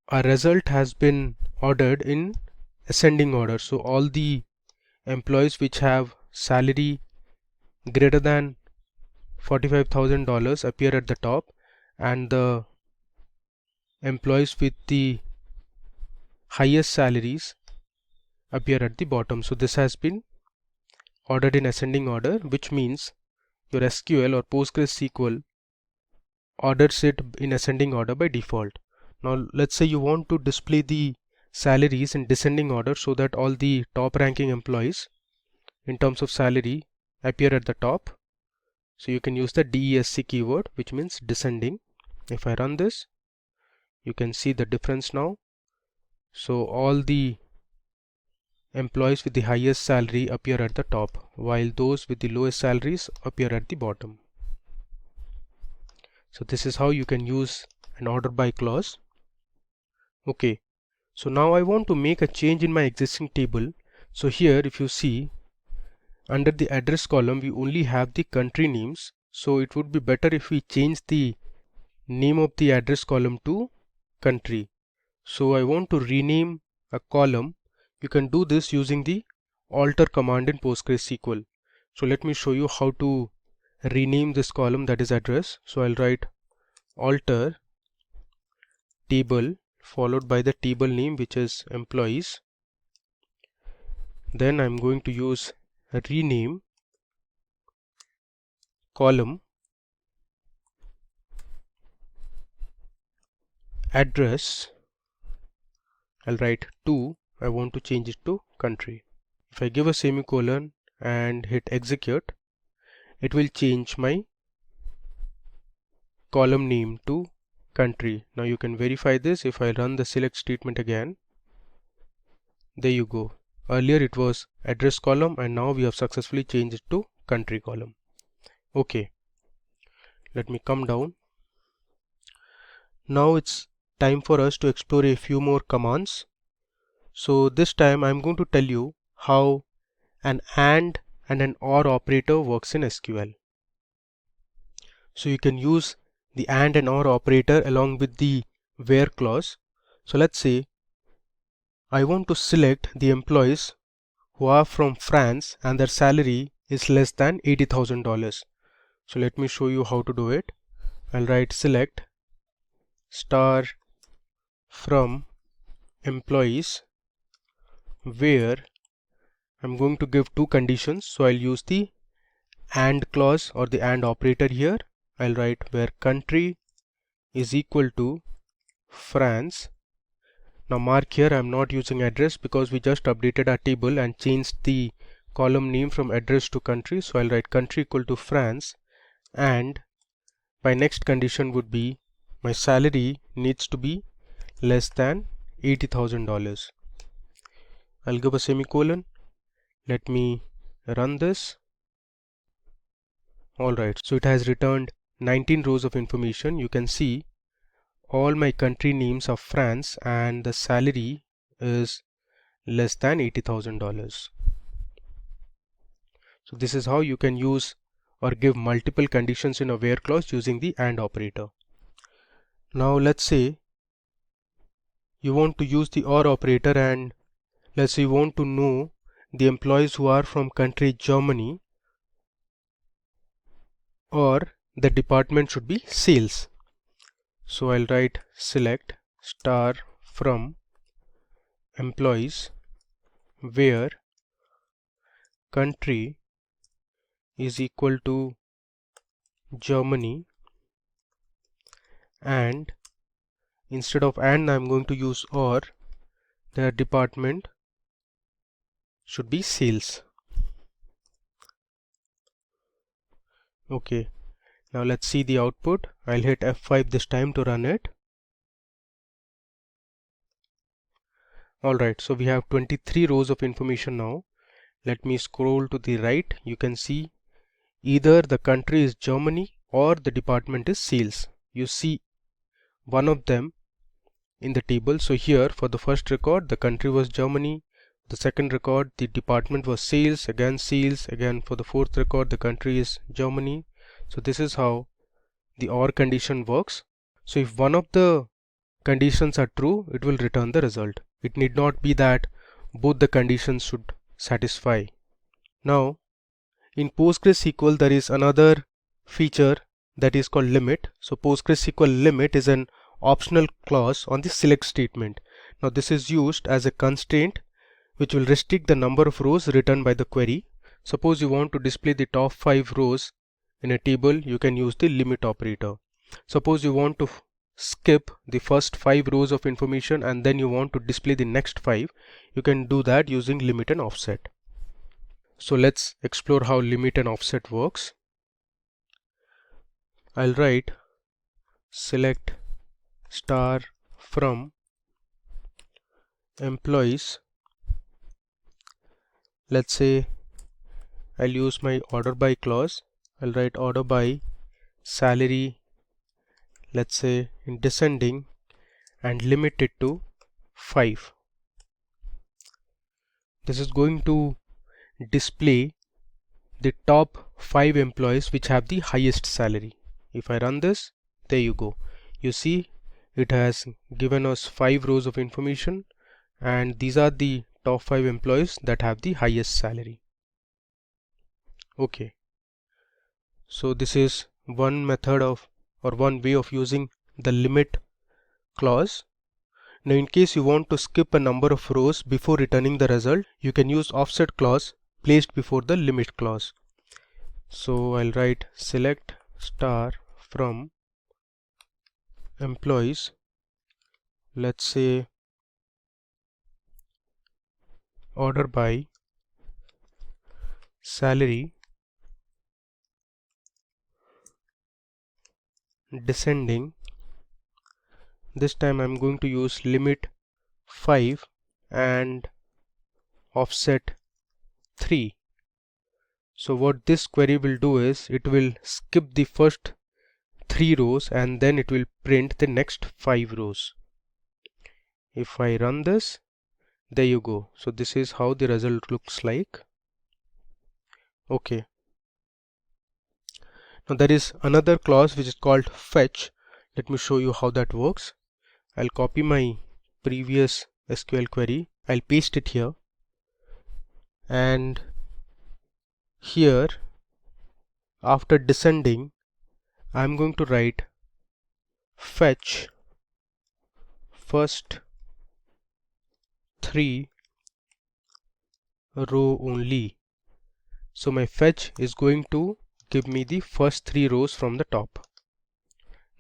our result has been ordered in ascending order. So all the employees which have salary greater than $45,000 appear at the top, and the employees with the highest salaries appear at the bottom. So this has been ordered in ascending order, which means your SQL or PostgreSQL orders it in ascending order by default. Now let's say you want to display the salaries in descending order so that all the top ranking employees in terms of salary appear at the top. So you can use the DESC keyword, which means descending. If I run this, you can see the difference now. So all the employees with the highest salary appear at the top, while those with the lowest salaries appear at the bottom. So this is how you can use an order by clause. Okay, so now I want to make a change in my existing table. So here if you see, under the address column we only have the country names, so it would be better if we change the name of the address column to country. So I want to rename a column. You can do this using the alter command in PostgreSQL. So let me show you how to rename this column, that is address. So I'll write alter table followed by the table name, which is employees. Then I'm going to use rename column address. I'll write to, I want to change it to country. If I give a semicolon and hit execute, it will change my column name to country. Now you can verify this. If I run the select statement again, there you go. Earlier it was address column and now we have successfully changed it to country column. Okay, let me come down. Now it's time for us to explore a few more commands. So this time I'm going to tell you how an AND and an OR operator works in SQL. So you can use the AND and OR operator along with the where clause. So let's say I want to select the employees who are from France and their salary is less than $80,000. So let me show you how to do it. I'll write select star from employees where I'm going to give two conditions. So I'll use the AND clause or the AND operator here. I'll write where country is equal to France. Now mark here, I'm not using address because we just updated our table and changed the column name from address to country. So I'll write country equal to France, and my next condition would be my salary needs to be less than $80,000. I'll give a semicolon. Let me run this. Alright, so it has returned 19 rows of information. You can see all my country names are France and the salary is less than $80,000. So this is how you can use or give multiple conditions in a where clause using the AND operator. Now let's say you want to use the OR operator, and let's say you want to know the employees who are from country Germany, or the department should be sales. So I'll write select star from employees where country is equal to Germany, and instead of AND I'm going to use OR. Their department should be sales. Okay, now let's see the output. I'll hit F5 this time to run it. Alright, so we have 23 rows of information now. Let me scroll to the right. You can see either the country is Germany or the department is sales. You see one of them in the table. So here for the first record the country was Germany, the second record the department was sales, again sales, again for the fourth record the country is Germany. So this is how the OR condition works. So if one of the conditions are true, it will return the result. It need not be that both the conditions should satisfy. Now in PostgreSQL there is another feature that is called limit. So PostgreSQL limit is an optional clause on the select statement. Now this is used as a constraint which will restrict the number of rows written by the query. Suppose you want to display the top 5 rows in a table, you can use the limit operator. Suppose you want to skip the first 5 rows of information and then you want to display the next 5, you can do that using limit and offset. So let's explore how limit and offset works. I'll write select star from employees let's say I'll use my order by clause. I'll write order by salary, let's say in descending, and limit it to 5. This is going to display the top 5 employees which have the highest salary. If I run this, there you go. You see it has given us 5 rows of information, and these are the top 5 employees that have the highest salary. Okay, so this is one method of, or one way of using the limit clause. Now in case you want to skip a number of rows before returning the result, you can use offset clause placed before the limit clause. So I'll write select star from employees, let's say order by salary, descending. This time I'm going to use limit 5 and offset 3. So what this query will do is it will skip the first 3 rows and then it will print the next 5 rows. If I run this, there you go. So this is how the result looks like. Okay. Now there is another clause which is called fetch. Let me show you how that works. I'll copy my previous SQL query. I'll paste it here, and here after descending I'm going to write fetch first 3 row only. So my fetch is going to give me the first 3 rows from the top.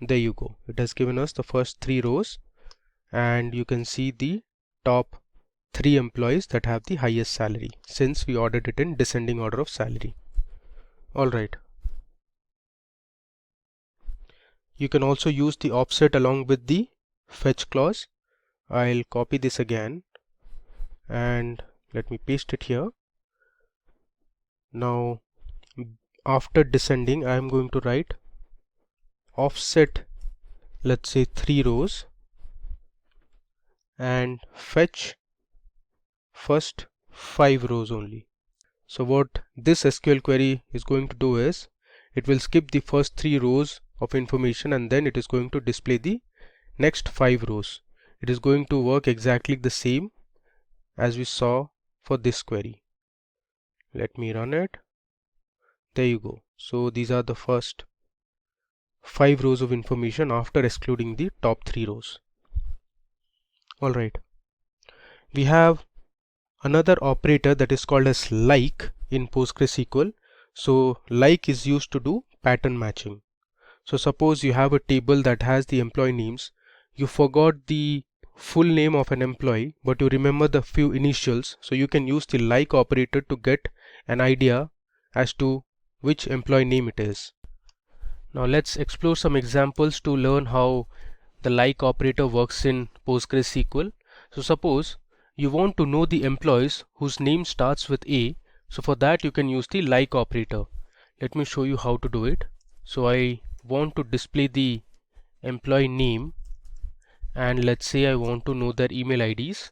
There you go. It has given us the first 3 rows, and you can see the top 3 employees that have the highest salary, since we ordered it in descending order of salary. Alright. You can also use the offset along with the fetch clause. I'll copy this again and let me paste it here. Now after descending I am going to write offset, let's say 3 rows, and fetch first 5 rows only. So what this SQL query is going to do is it will skip the first 3 rows of information and then it is going to display the next 5 rows. It is going to work exactly the same as we saw for this query. Let me run it. There you go. So these are the first 5 rows of information after excluding the top 3 rows. Alright. We have another operator that is called as like in PostgreSQL. So like is used to do pattern matching. So suppose you have a table that has the employee names. You forgot the full name of an employee, but you remember the few initials. So you can use the like operator to get an idea as to which employee name it is. Now let's explore some examples to learn how the like operator works in PostgreSQL. So suppose you want to know the employees whose name starts with A. So for that you can use the like operator. Let me show you how to do it. So I want to display the employee name, and let's say I want to know their email IDs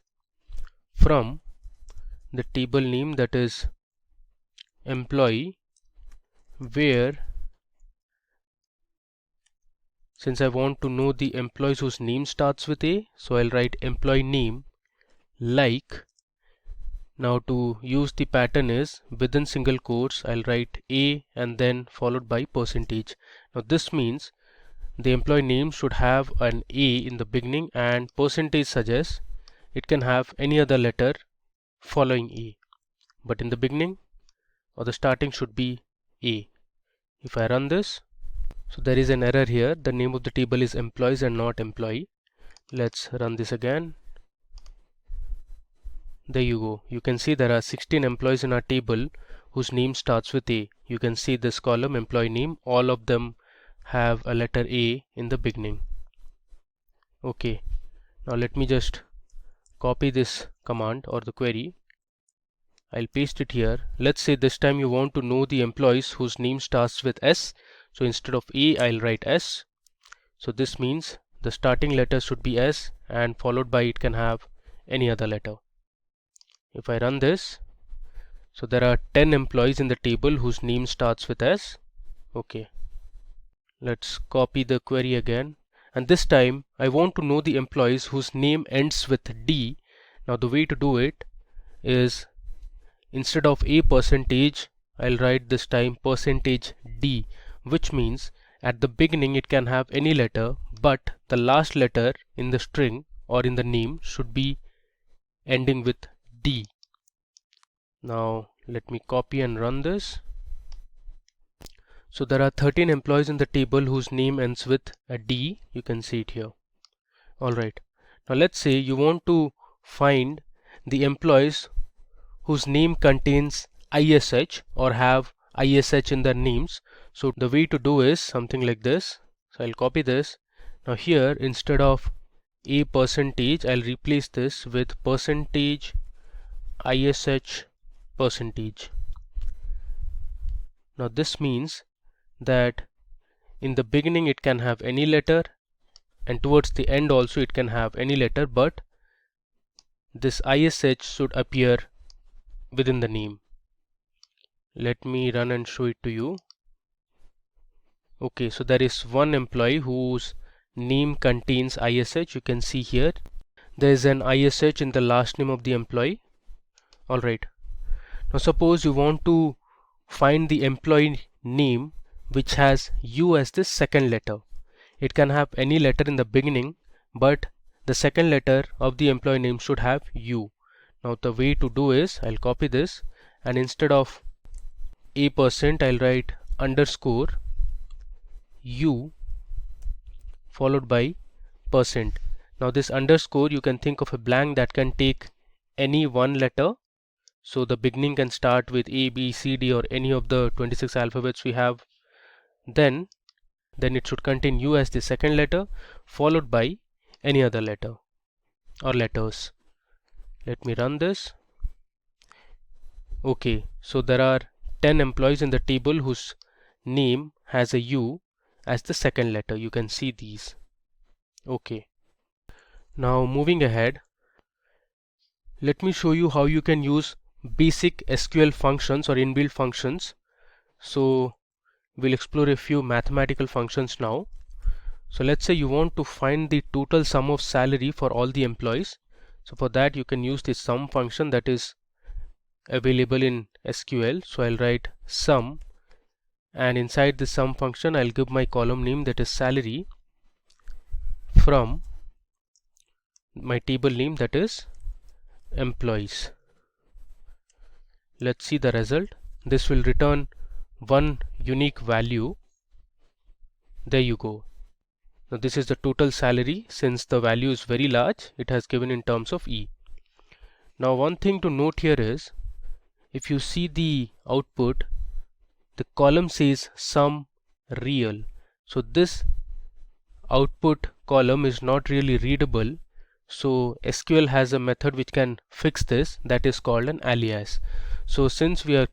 from the table name, that is employee, where since I want to know the employees whose name starts with A, so I'll write employee name like. Now to use the pattern is within single quotes I'll write A and then followed by percentage. Now this means the employee name should have an A in the beginning, and percentage suggests it can have any other letter following A, but in the beginning or the starting should be A. If I run this, so there is an error here. The name of the table is employees and not employee. Let's run this again. There you go. You can see there are 16 employees in our table whose name starts with A. You can see this column employee name, all of them have a letter A in the beginning. Okay, now let me just copy this command or the query I'll paste it here. Let's say this time you want to know the employees whose name starts with S. So instead of A, I'll write S. So this means the starting letter should be S and followed by it can have any other letter. If I run this, so there are 10 employees in the table whose name starts with S. Okay. Let's copy the query again. And this time I want to know the employees whose name ends with D. Now the way to do it is instead of a percentage, I'll write this time percentage D, which means at the beginning it can have any letter, but the last letter in the string or in the name should be ending with D. Now let me copy and run this. So there are 13 employees in the table whose name ends with a D. You can see it here. Alright. Now let's say you want to find the employees whose name contains ISH or have ISH in their names. So the way to do is something like this. So I'll copy this. Now here instead of a percentage, I'll replace this with percentage ISH percentage. Now this means that in the beginning it can have any letter and towards the end also it can have any letter, but this ISH should appear within the name. Let me run and show it to you. Okay, so there is one employee whose name contains ISH. You can see here there is an ISH in the last name of the employee. Alright, now suppose you want to find the employee name which has U as the second letter. It can have any letter in the beginning, but the second letter of the employee name should have U. Now the way to do is I'll copy this and instead of a%, I'll write underscore U followed by percent. Now this underscore, you can think of a blank that can take any one letter. So the beginning can start with A, B, C, D or any of the 26 alphabets we have. Then it should contain U as the second letter followed by any other letter or letters. Let me run this. Okay, so there are 10 employees in the table whose name has a U as the second letter. You can see these. Okay, now moving ahead, let me show you how you can use basic SQL functions or inbuilt functions. So we'll explore a few mathematical functions now. So let's say you want to find the total sum of salary for all the employees. So for that you can use the sum function that is available in SQL. So I'll write sum, and inside the sum function I'll give my column name that is salary from my table name that is employees. Let's see the result. This will return one unique value. There you go. Now this is the total salary. Since the value is very large, it has given in terms of E. Now one thing to note here is, if you see the output, the column says sum real. So this output column is not really readable. So SQL has a method which can fix this, that is called an alias. So since we are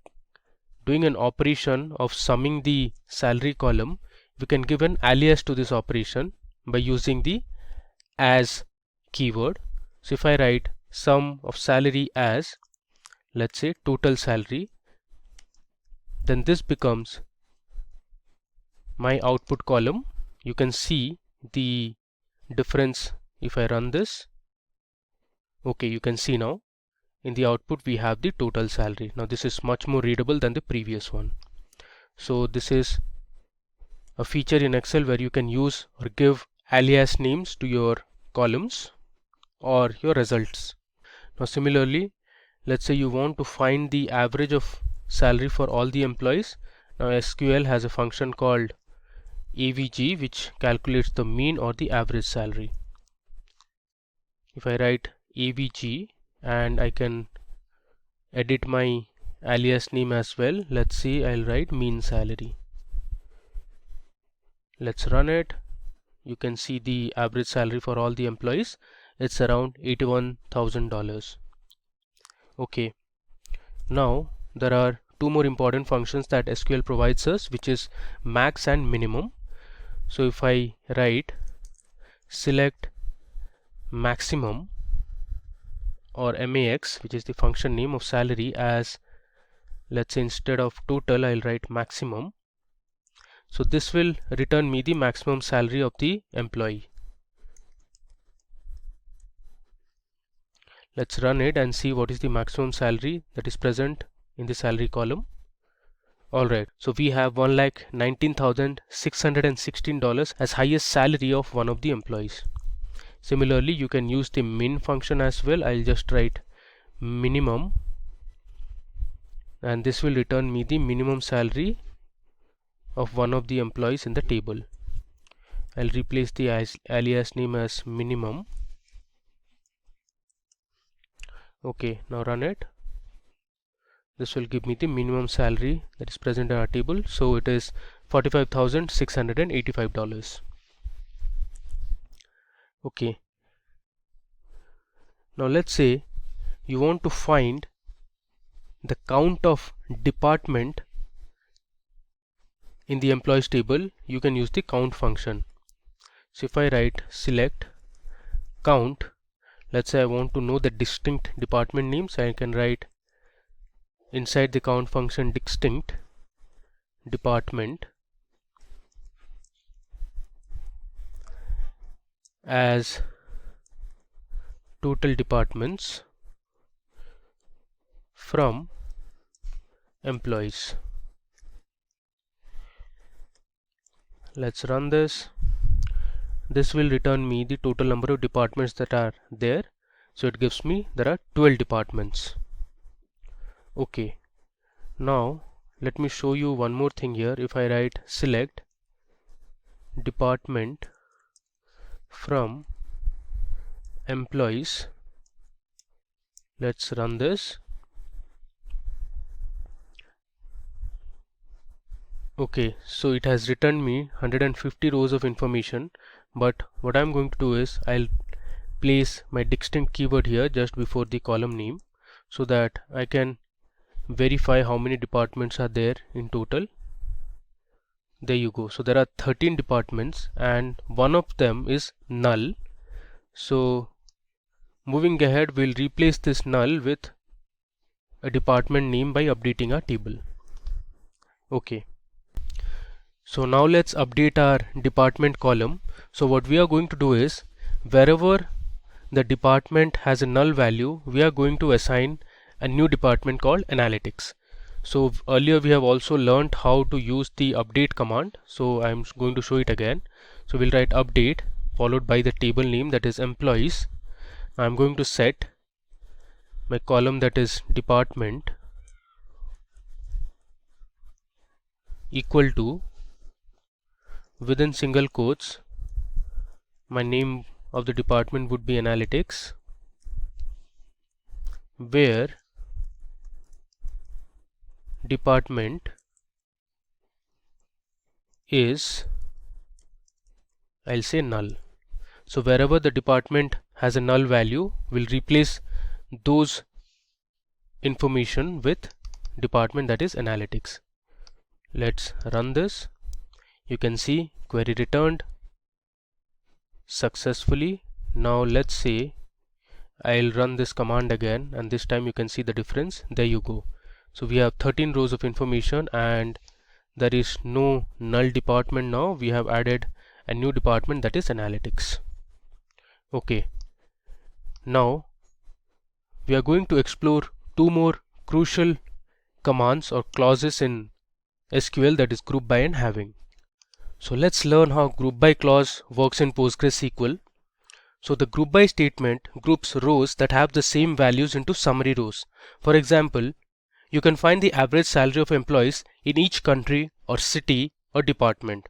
doing an operation of summing the salary column, we can give an alias to this operation by using the as keyword. So if I write sum of salary as, let's say, total salary, then this becomes my output column. You can see the difference if I run this. Okay, you can see now in the output we have the total salary. Now this is much more readable than the previous one. So this is a feature in Excel where you can use or give alias names to your columns or your results. Now similarly, let's say you want to find the average of salary for all the employees. Now SQL has a function called AVG which calculates the mean or the average salary. If I write AVG and I can edit my alias name as well, let's see, I'll write mean salary. Let's run it. You can see the average salary for all the employees. It's around $81,000. Okay, Now there are two more important functions that SQL provides us, which is max and minimum. So if I write select maximum or max, which is the function name of salary, as let's say instead of total I'll write maximum. So this will return me the maximum salary of the employee. Let's run it and see what is the maximum salary that is present in the salary column. Alright, so we have $1,19,616 as highest salary of one of the employees. Similarly, you can use the min function as well. I'll just write minimum and this will return me the minimum salary of one of the employees in the table. I'll replace the alias name as minimum. Okay, now run it. This will give me the minimum salary that is present in our table. So it is $45,685. Okay. Now let's say you want to find the count of department in the employees table. You can use the count function. So if I write select count, let's say I want to know the distinct department names, I can write inside the count function distinct department as total departments from employees. Let's run this. This will return me the total number of departments that are there. So it gives me there are 12 departments. Okay, now let me show you one more thing here. If I write select department from employees, let's run this. Okay, so it has returned me 150 rows of information, but what I'm going to do is I'll place my distinct keyword here just before the column name so that I can verify how many departments are there in total. There you go. So there are 13 departments and one of them is null. So moving ahead, we'll replace this null with a department name by updating our table. Okay, so now let's update our department column. So what we are going to do is wherever the department has a null value, we are going to assign a new department called analytics. So earlier we have also learned how to use the update command, so I'm going to show it again. So we'll write update followed by the table name, that is employees. I'm going to set my column, that is department, equal to, within single quotes, my name of the department would be analytics, where department is, I'll say null. So wherever the department has a null value, we'll replace those information with department, that is analytics. Let's run this. You can see query returned successfully. Now let's say I'll run this command again, and this time you can see the difference. There you go. So we have 13 rows of information and there is no null department now. We have added a new department, that is analytics. Okay, now we are going to explore two more crucial commands or clauses in SQL, that is group by and having. So let's learn how group by clause works in PostgreSQL. So the group by statement groups rows that have the same values into summary rows. For example, you can find the average salary of employees in each country or city or department.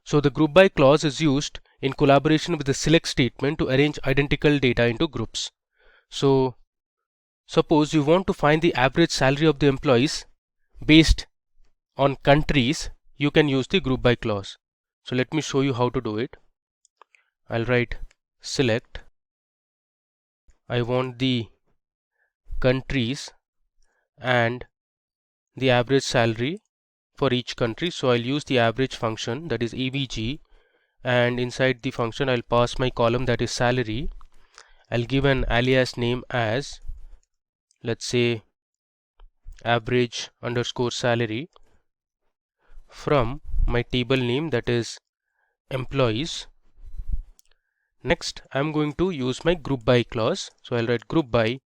So the group by clause is used in collaboration with the select statement to arrange identical data into groups. So suppose you want to find the average salary of the employees based on countries, you can use the group by clause. So let me show you how to do it. I'll write select. I want the countries and the average salary for each country. So I'll use the average function, that is AVG, and inside the function I'll pass my column, that is salary. I'll give an alias name as, let's say, average underscore salary, from my table name, that is employees. Next, I'm going to use my group by clause. So I'll write group by.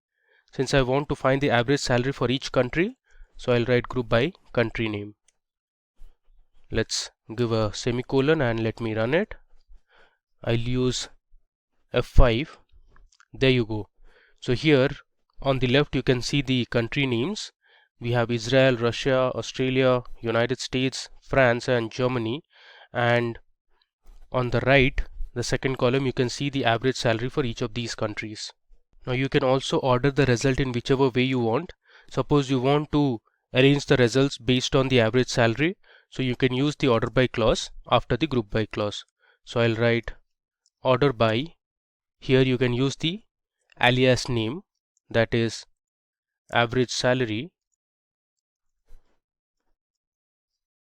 Since I want to find the average salary for each country, so I'll write group by country name. Let's give a semicolon and let me run it. I'll use F5. There you go. So here on the left you can see the country names. We have Israel, Russia, Australia, United States, France and Germany. And on the right, the second column, you can see the average salary for each of these countries. Now you can also order the result in whichever way you want. Suppose you want to arrange the results based on the average salary, so you can use the order by clause after the group by clause. So I'll write order by. Here you can use the alias name, that is average salary.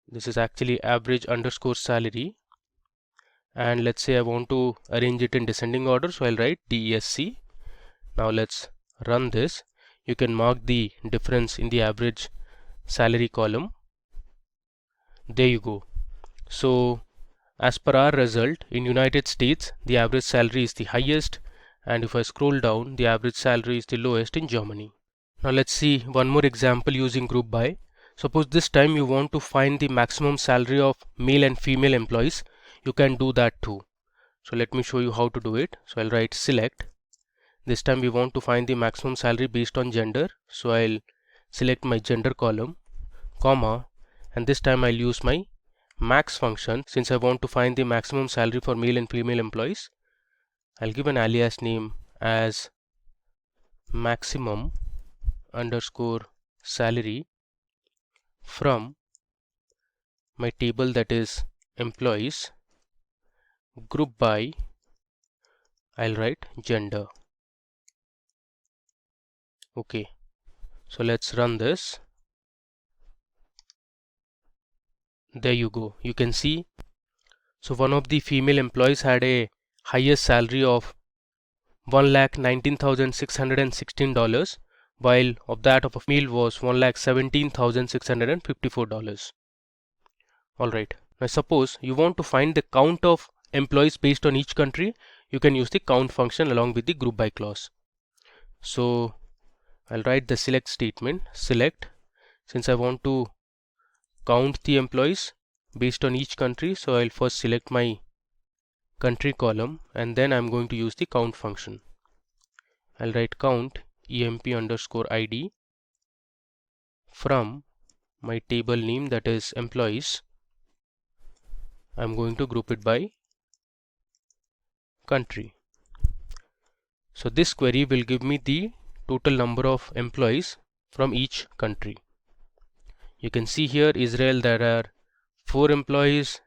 This is actually average underscore salary, and let's say I want to arrange it in descending order, so I'll write DESC. Now let's run this. You can mark the difference in the average salary column. There you go. So as per our result, in United States the average salary is the highest, and if I scroll down, the average salary is the lowest in Germany. Now let's see one more example using group by. Suppose this time you want to find the maximum salary of male and female employees. You can do that too. So let me show you how to do it. So I'll write select. This time we want to find the maximum salary based on gender. So I'll select my gender column, comma, and this time I'll use my max function. Since I want to find the maximum salary for male and female employees, I'll give an alias name as maximum underscore salary from my table, that is employees, group by, I'll write gender. Okay, so let's run this. There you go. You can see, so one of the female employees had a highest salary of $1,19,616, while of that of a male was $1,17,654. Alright, now suppose you want to find the count of employees based on each country. You can use the count function along with the group by clause. So I'll write the select statement, select. Since I want to count the employees based on each country, so I'll first select my country column and then I'm going to use the count function. I'll write count emp underscore id from my table name, that is employees. I'm going to group it by country. So this query will give me the total number of employees from each country. You can see here Israel there are 4 employees,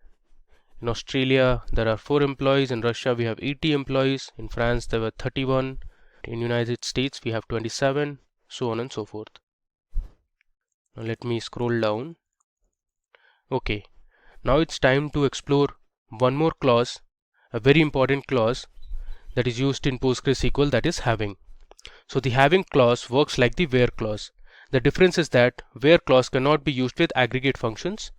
in Australia there are 4 employees, in Russia we have 80 employees, in France there were 31, in United States we have 27, so on and so forth. Now let me scroll down. Okay, now it's time to explore one more clause, a very important clause that is used in PostgreSQL, that is having. So the having clause works like the where clause. The difference is that where clause cannot be used with aggregate functions.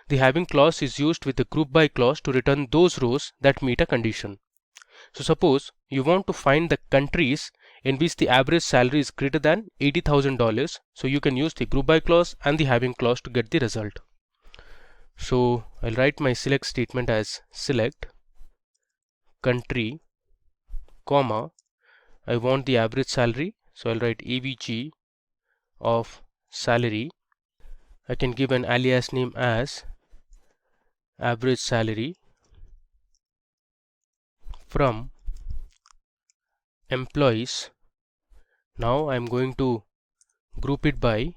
The having clause is used with the group by clause to return those rows that meet a condition. So suppose you want to find the countries in which the average salary is greater than $80,000. So you can use the group by clause and the having clause to get the result. So I'll write my select statement as select country, comma, I want the average salary, so I'll write AVG of salary. I can give an alias name as average salary from employees. Now I'm going to group it by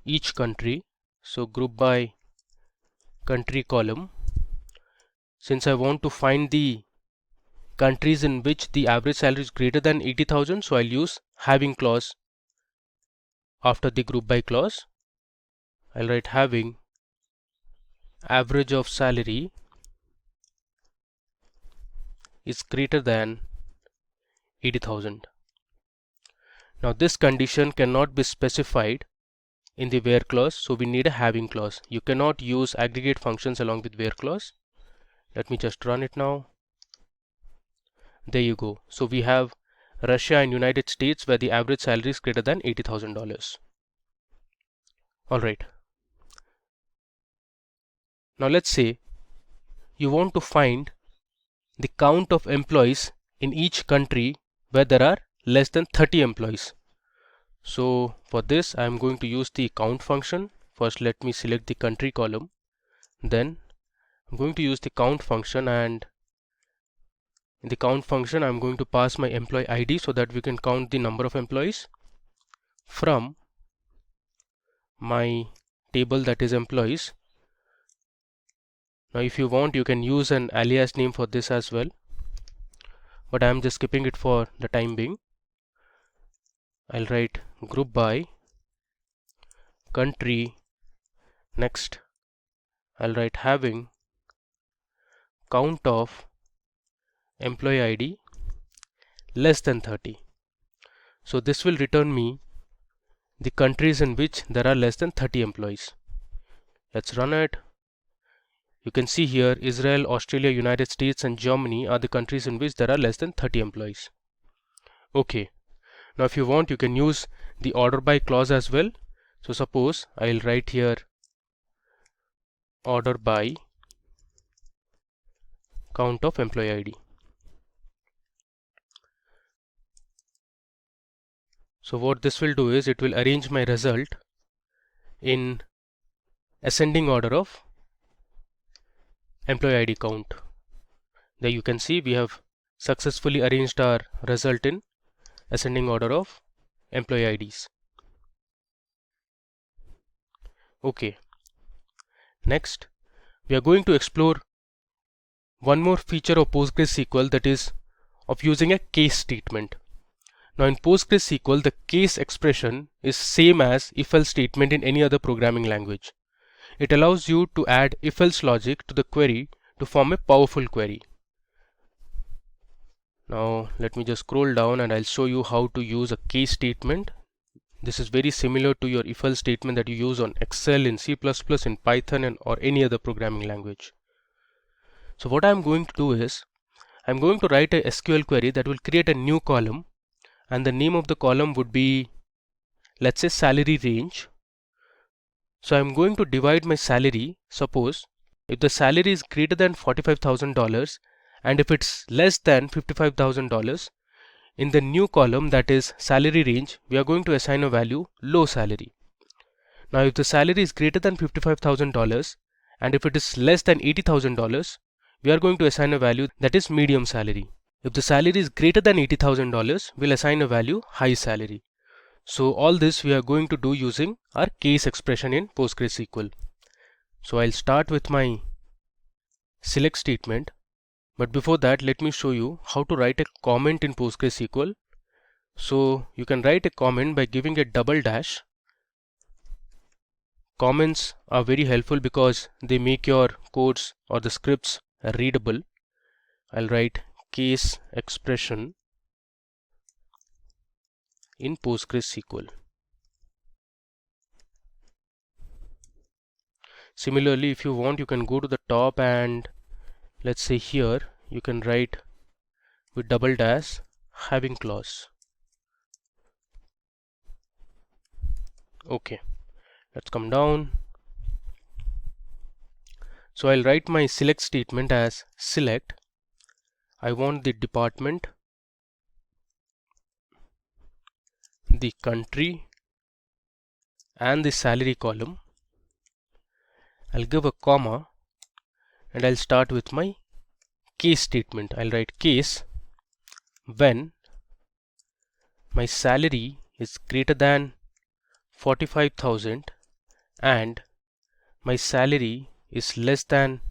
each country, so group by country column. Since I want to find the countries in which the average salary is greater than 80,000, so I'll use having clause after the group by clause, I'll write having average of salary is greater than 80,000. Now this condition cannot be specified in the where clause, so we need a having clause. You cannot use aggregate functions along with where clause. Let me just run it now. There you go. So we have Russia and United States where the average salary is greater than $80,000. Alright. Now let's say you want to find the count of employees in each country where there are less than 30 employees. So for this I am going to use the count function. First let me select the country column. Then I'm going to use the count function, and in the count function I'm going to pass my employee ID so that we can count the number of employees from my table, that is employees. Now if you want you can use an alias name for this as well, but I am just skipping it for the time being. I'll write group by country. Next I'll write having count of employee ID less than 30. So this will return me the countries in which there are less than 30 employees. Let's run it. You can see here Israel, Australia, United States and Germany are the countries in which there are less than 30 employees. Okay. Now if you want you can use the order by clause as well. So suppose I'll write here order by count of employee ID. So what this will do is it will arrange my result in ascending order of employee ID count. There you can see we have successfully arranged our result in ascending order of employee IDs. Okay. Next, we are going to explore one more feature of PostgreSQL, that is of using a case statement. Now in PostgreSQL, the case expression is same as if-else statement in any other programming language. It allows you to add if-else logic to the query to form a powerful query. Now let me just scroll down and I'll show you how to use a case statement. This is very similar to your if-else statement that you use on Excel, in C++, in Python or any other programming language. So what I'm going to do is I'm going to write a SQL query that will create a new column, and the name of the column would be, let's say, salary range. So I'm going to divide my salary. Suppose if the salary is greater than $45,000 and if it's less than $55,000, in the new column, that is salary range, we are going to assign a value low salary. Now if the salary is greater than $55,000 and if it is less than $80,000, we are going to assign a value that is medium salary. If the salary is greater than $80,000, we'll assign a value high salary. So all this we are going to do using our case expression in PostgreSQL. So I'll start with my select statement, but before that let me show you how to write a comment in PostgreSQL. So you can write a comment by giving a double dash. Comments are very helpful because they make your codes or the scripts readable. I'll write case expression in PostgreSQL. Similarly, if you want, you can go to the top and let's say here you can write with double dash having clause. Okay, let's come down. So I'll write my select statement as select. I want the department, the country and the salary column. I'll give a comma and I'll start with my case statement. I'll write case when my salary is greater than 45,000 and my salary is less than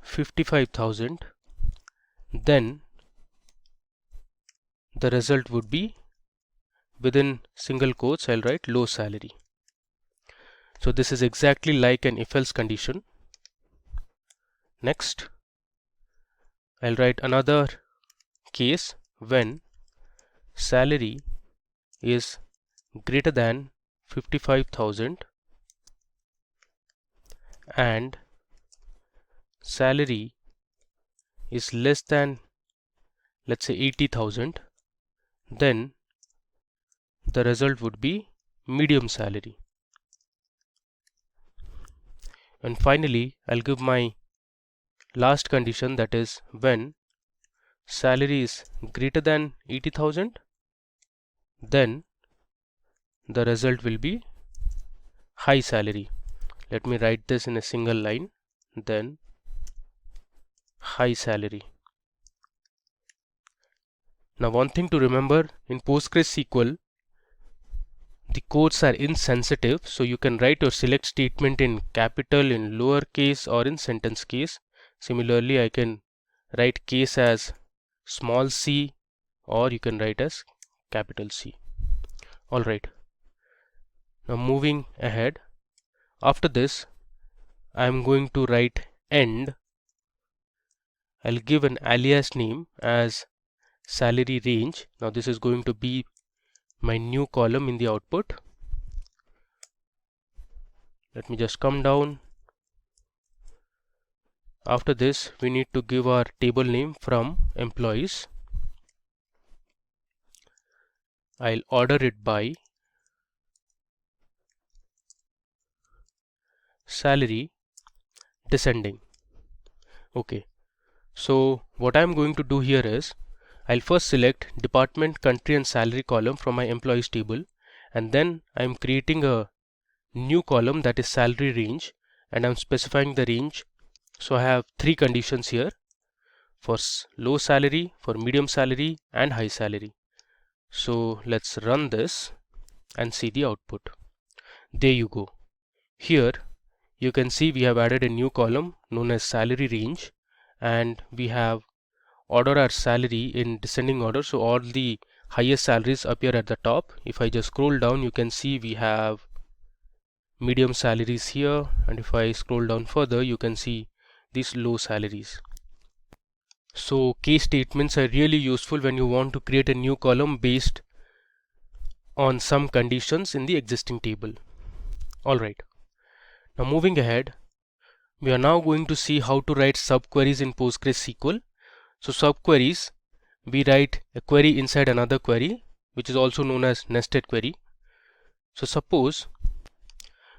55,000, then the result would be within single quotes I'll write low salary. So this is exactly like an if-else condition. Next, I'll write another case when salary is greater than 55,000 and salary is less than, let's say, 80,000, then the result would be medium salary. And finally, I'll give my last condition, that is when salary is greater than 80,000, then the result will be high salary. Let me write this in a single line, then high salary. Now one thing to remember, in PostgreSQL the quotes are insensitive, so you can write your select statement in capital, in lowercase, or in sentence case. Similarly, I can write case as small c, or you can write as capital C. Alright, now moving ahead, after this I am going to write end. I'll give an alias name as salary range. Now this is going to be my new column in the output. Let me just come down. After this we need to give our table name from employees. I'll order it by salary descending. Okay, so what I'm going to do here is I'll first select department, country and salary column from my employees table, and then I'm creating a new column, that is salary range, and I'm specifying the range. So I have three conditions here, for low salary, for medium salary and high salary. So let's run this and see the output. There you go. Here you can see we have added a new column known as salary range, and we have ordered our salary in descending order, so all the highest salaries appear at the top. If I just scroll down, you can see we have medium salaries here, and if I scroll down further, you can see these low salaries. So case statements are really useful when you want to create a new column based on some conditions in the existing table. Alright, now moving ahead, we are now going to see how to write subqueries in PostgreSQL. So subqueries, we write a query inside another query, which is also known as nested query. So suppose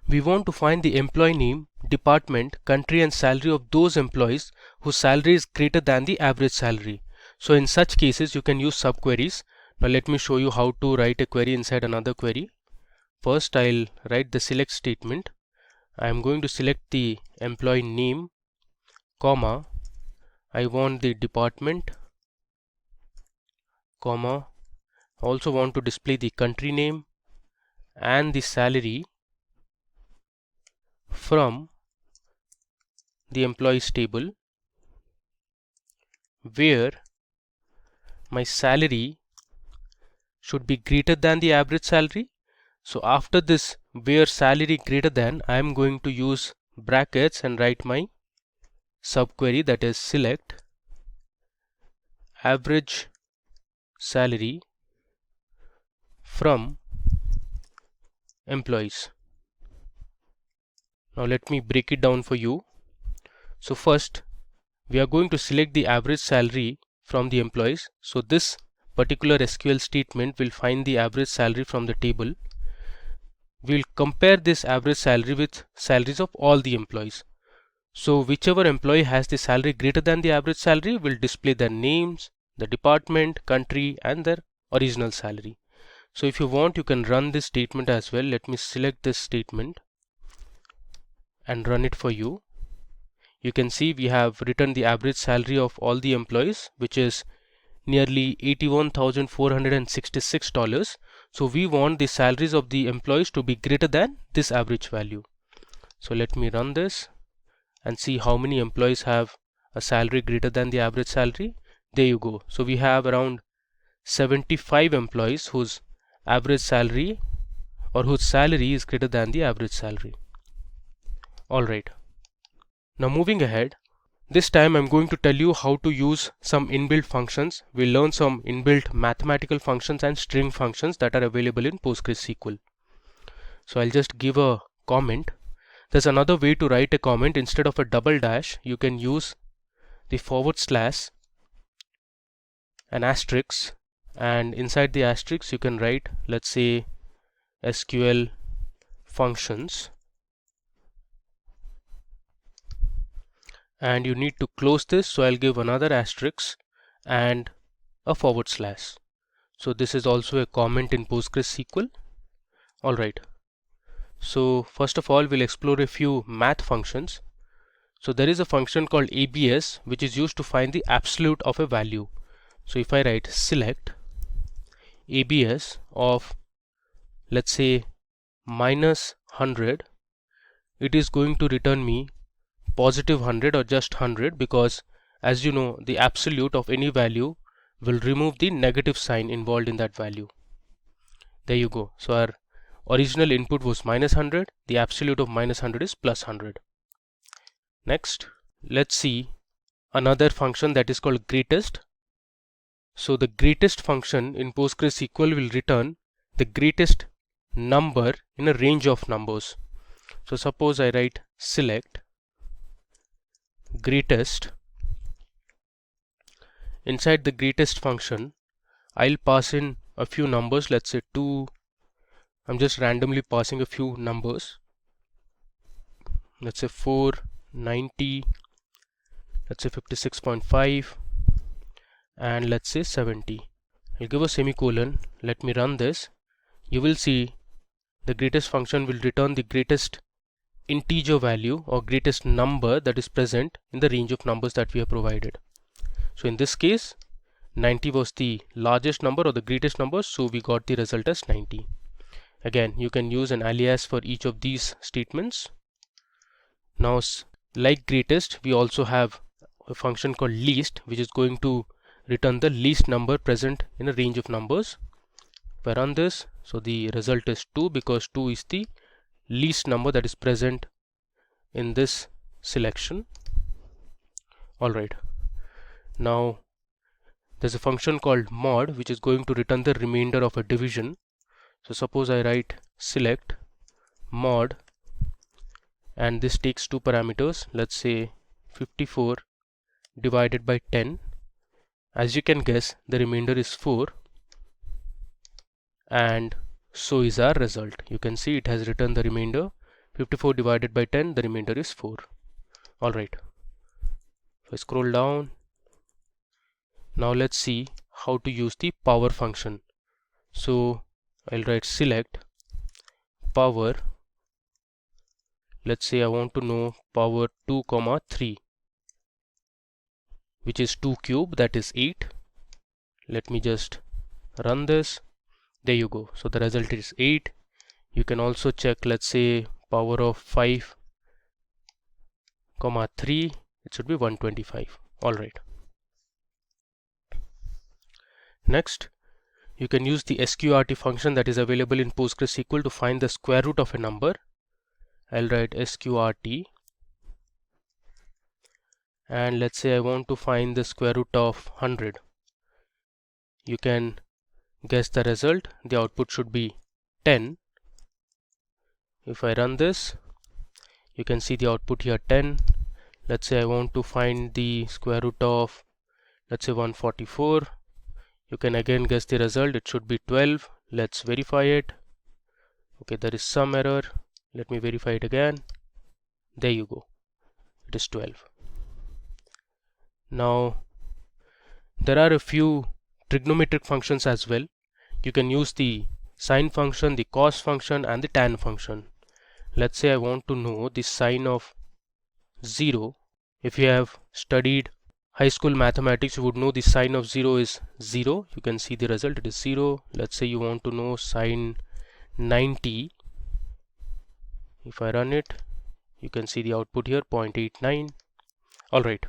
we want to find the employee name, department, country and salary of those employees whose salary is greater than the average salary. So in such cases you can use subqueries. Now let me show you how to write a query inside another query. First I'll write the select statement. I am going to select the employee name, comma, I want the department, comma, I also want to display the country name and the salary from the employees table, where my salary should be greater than the average salary. So after this where salary greater than, I am going to use brackets and write my subquery, that is select average salary from employees. Now let me break it down for you. So first we are going to select the average salary from the employees. So this particular SQL statement will find the average salary from the table. We will compare this average salary with salaries of all the employees. So whichever employee has the salary greater than the average salary will display their names, the department, country and their original salary. So if you want, you can run this statement as well. Let me select this statement and run it for you. You can see we have written the average salary of all the employees, which is nearly $81,466. So we want the salaries of the employees to be greater than this average value. So let me run this and see how many employees have a salary greater than the average salary. There you go. So we have around 75 employees whose average salary or whose salary is greater than the average salary. Alright, now moving ahead, this time I'm going to tell you how to use some inbuilt functions. We'll learn some inbuilt mathematical functions and string functions that are available in PostgreSQL. So I'll just give a comment. There's another way to write a comment. Instead of a double dash, you can use the / an asterisk, and inside the asterisk you can write, let's say, SQL functions, and you need to close this, so I'll give another asterisk and a /. So this is also a comment in PostgreSQL. Alright, so first of all we'll explore a few math functions. So there is a function called ABS which is used to find the absolute of a value. So if I write select ABS of, let's say, -100, it is going to return me +100 or just 100, because as you know, the absolute of any value will remove the negative sign involved in that value. There you go. So our original input was -100, the absolute of -100 is +100. Next, let's see another function that is called greatest. So the greatest function in PostgreSQL will return the greatest number in a range of numbers. So suppose I write select greatest. Inside the greatest function, I'll pass in a few numbers, let's say 2. I'm just randomly passing a few numbers, let's say 4, 90, let's say 56.5, and let's say 70. I'll give a semicolon. Let me run this. You will see the greatest function will return the greatest integer value or greatest number that is present in the range of numbers that we have provided. So in this case, 90 was the largest number or the greatest number, so we got the result as 90. Again, you can use an alias for each of these statements. Now, like greatest, we also have a function called least, which is going to return the least number present in a range of numbers. If I run this, so the result is 2, because 2 is the least number that is present in this selection. Alright, now there's a function called mod which is going to return the remainder of a division. So suppose I write select mod, and this takes two parameters, let's say 54 divided by 10. As you can guess, the remainder is 4, and so is our result. You can see it has returned the remainder 54 divided by 10, the remainder is 4. Alright, if I scroll down, now let's see how to use the power function. So I'll write select power, let's say I want to know power 2, 3, which is 2 cube, that is 8. Let me just run this. There you go. So the result is 8. You can also check, let's say power of 5, 3, it should be 125. Alright. Next, you can use the sqrt function that is available in PostgreSQL to find the square root of a number. I'll write sqrt, and let's say I want to find the square root of 100. You can guess the result. The output should be 10. If I run this, you can see the output here 10. Let's say I want to find the square root of, let's say 144. You can again guess the result. It should be 12. Let's verify it. Okay, there is some error. Let me verify it again. There you go. It is 12. Now, there are a few trigonometric functions as well. You can use the sine function, the cos function, and the tan function. Let's say I want to know the sine of 0. If you have studied high school mathematics, you would know the sine of 0 is 0. You can see the result, it is 0. Let's say you want to know sine 90. If I run it, you can see the output here 0.89. Alright.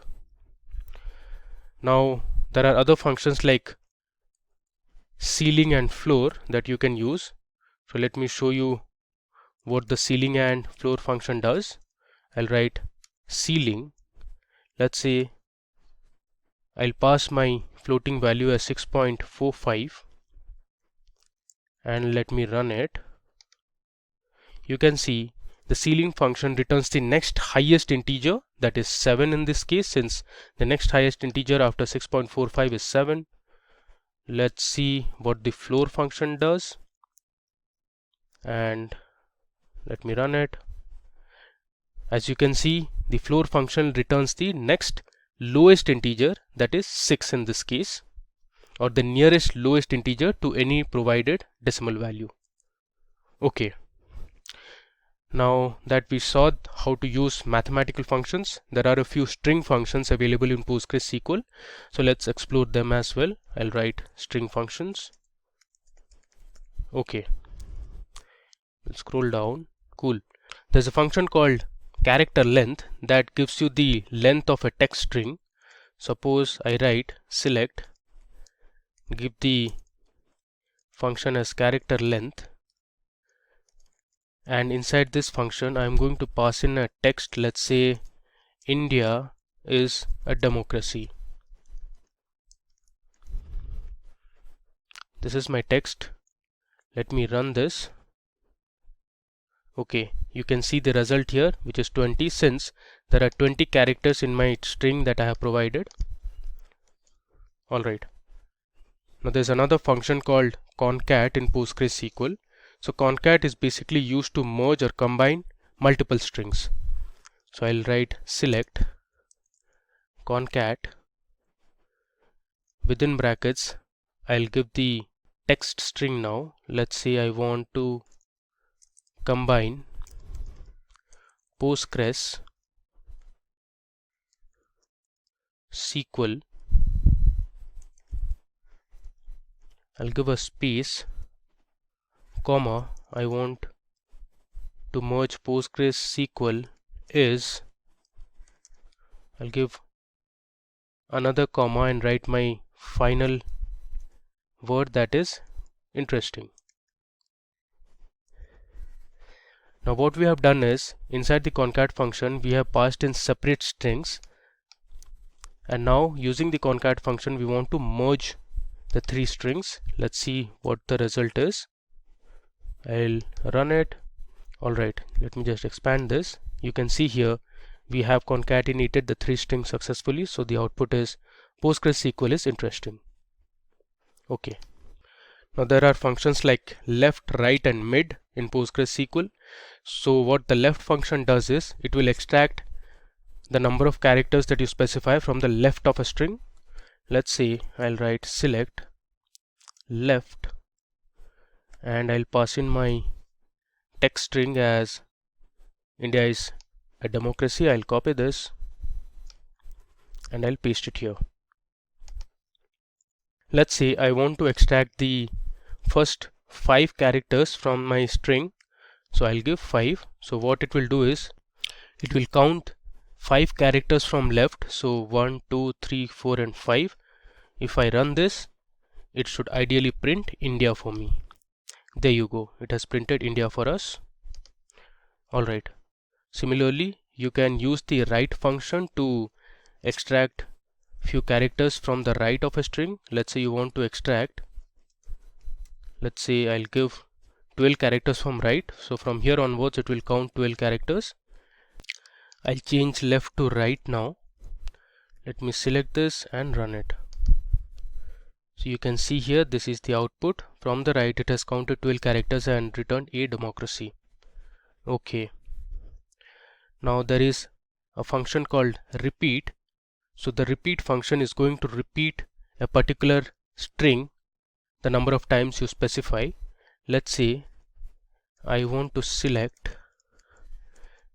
Now there are other functions like ceiling and floor that you can use. So let me show you what the ceiling and floor function does. I'll write ceiling. Let's say I'll pass my floating value as 6.45 and let me run it. You can see the ceiling function returns the next highest integer, that is 7 in this case, since the next highest integer after 6.45 is 7. Let's see what the floor function does, and let me run it. As you can see, the floor function returns the next lowest integer, that is 6 in this case, or the nearest lowest integer to any provided decimal value. Okay. Now that we saw how to use mathematical functions, there are a few string functions available in PostgreSQL. So let's explore them as well. I'll write string functions. Okay. We'll scroll down. Cool. There's a function called character length that gives you the length of a text string. Suppose I write select, give the function as character length, and inside this function I'm going to pass in a text. Let's say India is a democracy. This is my text. Let me run this. Okay, you can see the result here, which is 20, since there are 20 characters in my string that I have provided. Alright, now there's another function called concat in PostgreSQL. So concat is basically used to merge or combine multiple strings. So I'll write select concat, within brackets I'll give the text string now. Let's say I want to combine PostgreSQL, I'll give a space, comma, I want to merge PostgreSQL is, I'll give another comma and write my final word, that is interesting. Now what we have done is, inside the concat function we have passed in separate strings, and now using the concat function we want to merge the three strings. Let's see what the result is. I'll run it. Alright, let me just expand this. You can see here we have concatenated the three strings successfully, so the output is PostgreSQL is interesting. Okay. Now there are functions like left, right and mid in PostgreSQL. So what the left function does is, it will extract the number of characters that you specify from the left of a string. Let's say I'll write select left and I'll pass in my text string as India is a democracy. I'll copy this and I'll paste it here. Let's say I want to extract the first 5 characters from my string, so I'll give 5. So what it will do is, it will count 5 characters from left, so 1, 2, 3, 4 and 5. If I run this, it should ideally print India for me. There you go, it has printed India for us. Alright, similarly you can use the right function to extract few characters from the right of a string. Let's say you want to extract, let's say I'll give 12 characters from right, so from here onwards it will count 12 characters. I'll change left to right now. Let me select this and run it. So you can see here, this is the output. From the right it has counted 12 characters and returned a democracy. Okay, now there is a function called repeat. So the repeat function is going to repeat a particular string the number of times you specify. Let's say I want to select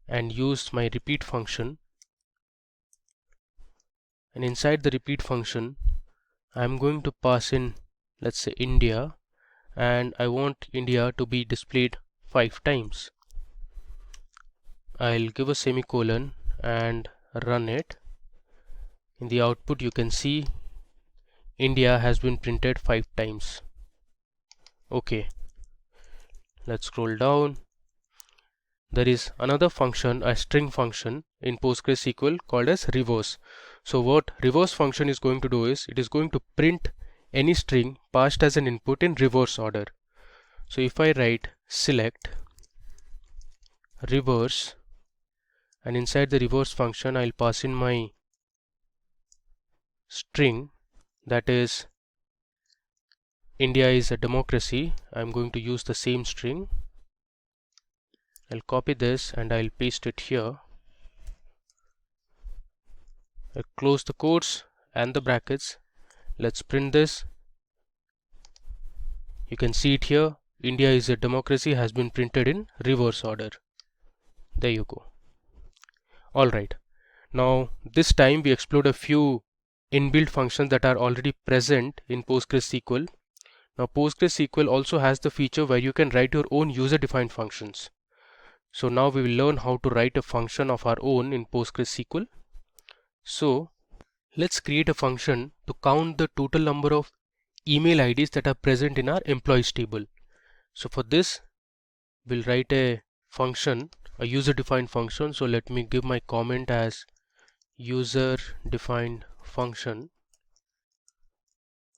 and use my repeat function, and inside the repeat function I'm going to pass in, let's say India, and I want India to be displayed 5 times. I'll give a semicolon and run it. In the output you can see India has been printed 5 times. Okay, let's scroll down. There is another function, a string function in PostgreSQL called as reverse. So what reverse function is going to do is it is going to print any string passed as an input in reverse order. So if I write select reverse, and inside the reverse function I'll pass in my string, that is India is a democracy. I'm going to use the same string. I'll copy this and I'll paste it here. I'll close the quotes and the brackets. Let's print this. You can see it here. India is a democracy has been printed in reverse order. There you go. Alright. Now this time we explored a few inbuilt functions that are already present in PostgreSQL. Now PostgreSQL also has the feature where you can write your own user-defined functions. So now we will learn how to write a function of our own in PostgreSQL. So let's create a function to count the total number of email IDs that are present in our employees table. So for this we'll write a function, a user-defined function. So let me give my comment as user-defined function.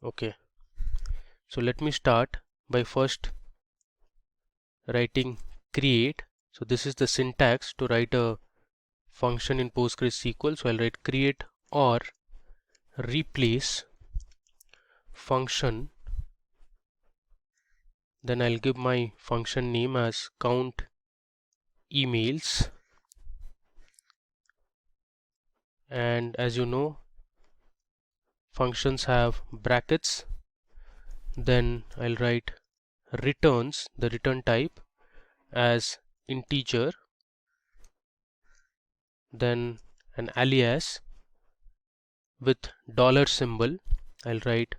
Okay. So let me start by first writing create. So this is the syntax to write a function in PostgreSQL. So I'll write create or replace function. Then I'll give my function name as count emails. And as you know, functions have brackets. Then I'll write returns, the return type, as integer. Then an alias with dollar symbol. I'll write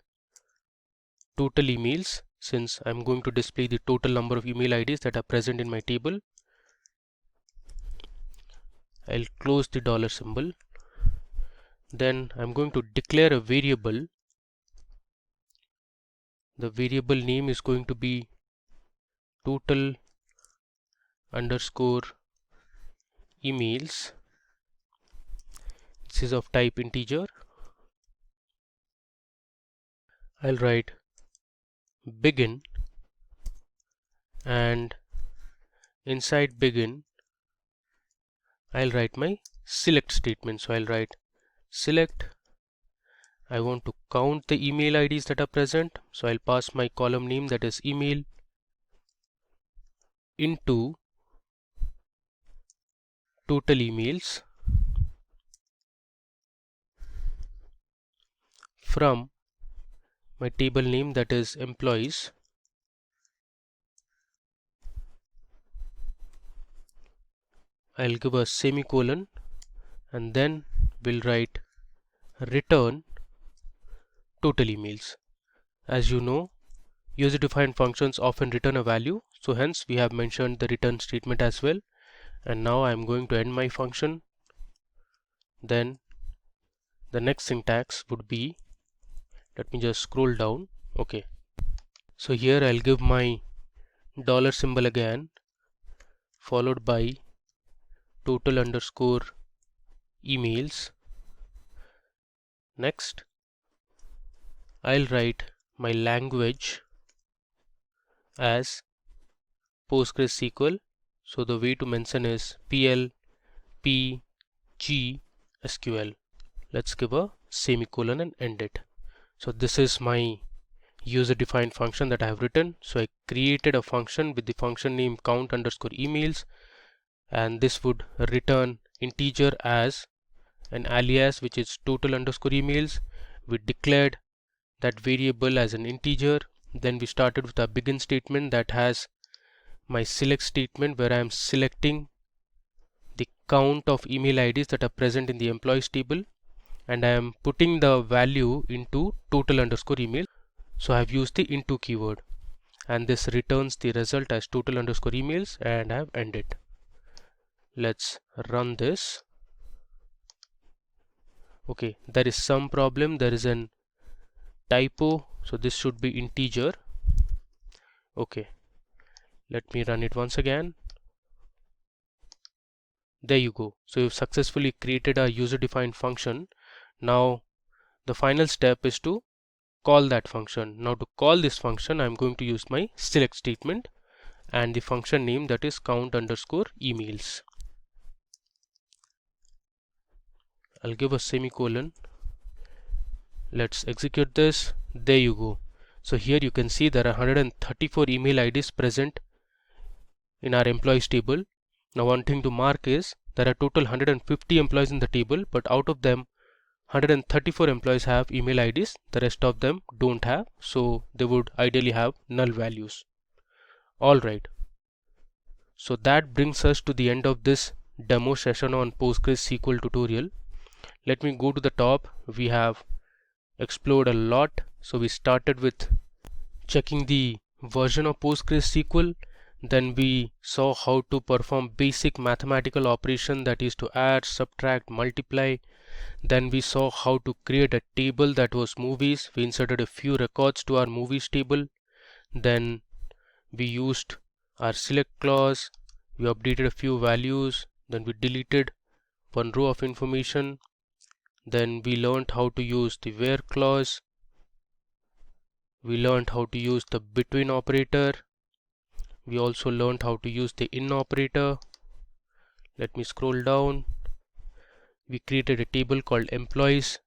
total emails, since I'm going to display the total number of email IDs that are present in my table. I'll close the dollar symbol. Then I'm going to declare a variable. The variable name is going to be total underscore emails. This is of type integer. I'll write begin, and inside begin I'll write my select statement. So I'll write select. I want to count the email IDs that are present, so I'll pass my column name, that is email, into total emails from my table name, that is employees. I'll give a semicolon, and then we'll write return total emails. As you know, user-defined functions often return a value, so hence we have mentioned the return statement as well. And now I'm going to end my function. Then the next syntax would be, let me just scroll down. Okay, so here I'll give my dollar symbol again, followed by total underscore emails. Next I'll write my language as PostgreSQL. So the way to mention is PL P G SQL. Let's give a semicolon and end it. So this is my user-defined function that I have written. So I created a function with the function name count underscore emails, and this would return integer as an alias, which is total underscore emails. We declared that variable as an integer. Then we started with a begin statement that has my select statement, where I am selecting the count of email IDs that are present in the employees table, and I am putting the value into total underscore email. So I have used the into keyword, and this returns the result as total underscore emails, and I have ended. Let's run this. Okay, there is some problem. There is an typo, so this should be integer. Okay, let me run it once again. There you go. So you've successfully created a user-defined function. Now the final step is to call that function. Now to call this function, I'm going to use my select statement and the function name, that is count_emails. I'll give a semicolon. Let's execute this. There you go. So here you can see there are 134 email IDs present in our employees table. Now one thing to mark is there are total 150 employees in the table, but out of them 134 employees have email IDs, the rest of them don't have, so they would ideally have null values. Alright, so that brings us to the end of this demo session on PostgreSQL tutorial. Let me go to the top. We have explored a lot. So we started with checking the version of PostgreSQL. Then we saw how to perform basic mathematical operation, that is to add, subtract, multiply. Then we saw how to create a table that was movies. We inserted a few records to our movies table. Then we used our select clause. We updated a few values. Then we deleted one row of information. Then we learned how to use the where clause. We learned how to use the between operator. We also learned how to use the in operator. Let me scroll down. We created a table called employees,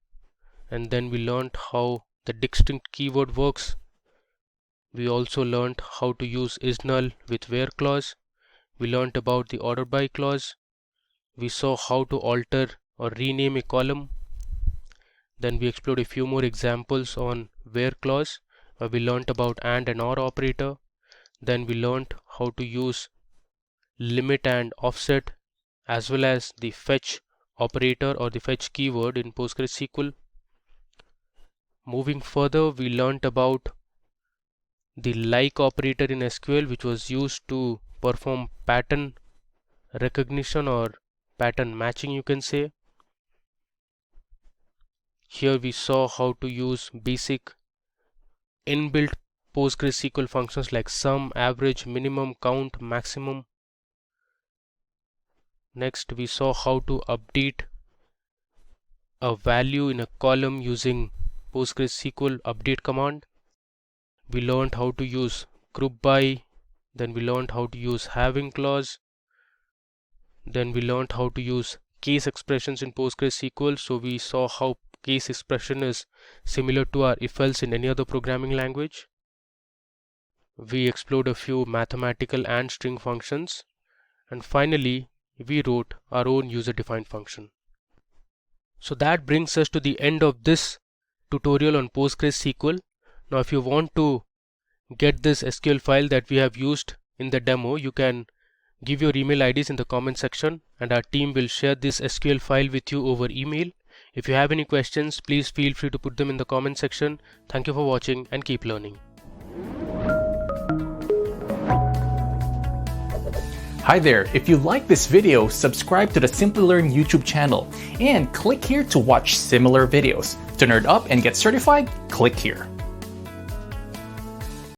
and then we learned how the distinct keyword works. We also learned how to use isNull with where clause. We learned about the order by clause. We saw how to alter or rename a column. Then we explored a few more examples on where clause. We learned about and OR operator. Then we learned how to use limit and offset, as well as the fetch operator or the fetch keyword in PostgreSQL. Moving further, we learned about the like operator in SQL, which was used to perform pattern recognition or pattern matching, you can say. Here we saw how to use basic inbuilt PostgreSQL functions like sum, average, minimum, count, maximum. Next, we saw how to update a value in a column using PostgreSQL update command. We learned how to use group by. Then we learned how to use having clause. Then we learned how to use case expressions in PostgreSQL. So we saw how case expression is similar to our if-else in any other programming language. We explored a few mathematical and string functions, and finally we wrote our own user-defined function. So that brings us to the end of this tutorial on PostgreSQL. Now if you want to get this SQL file that we have used in the demo, you can give your email IDs in the comment section and our team will share this SQL file with you over email. If you have any questions, please feel free to put them in the comment section. Thank you for watching and keep learning. Hi there, if you like this video, subscribe to the Simplilearn YouTube channel and click here to watch similar videos. To nerd up and get certified, click here.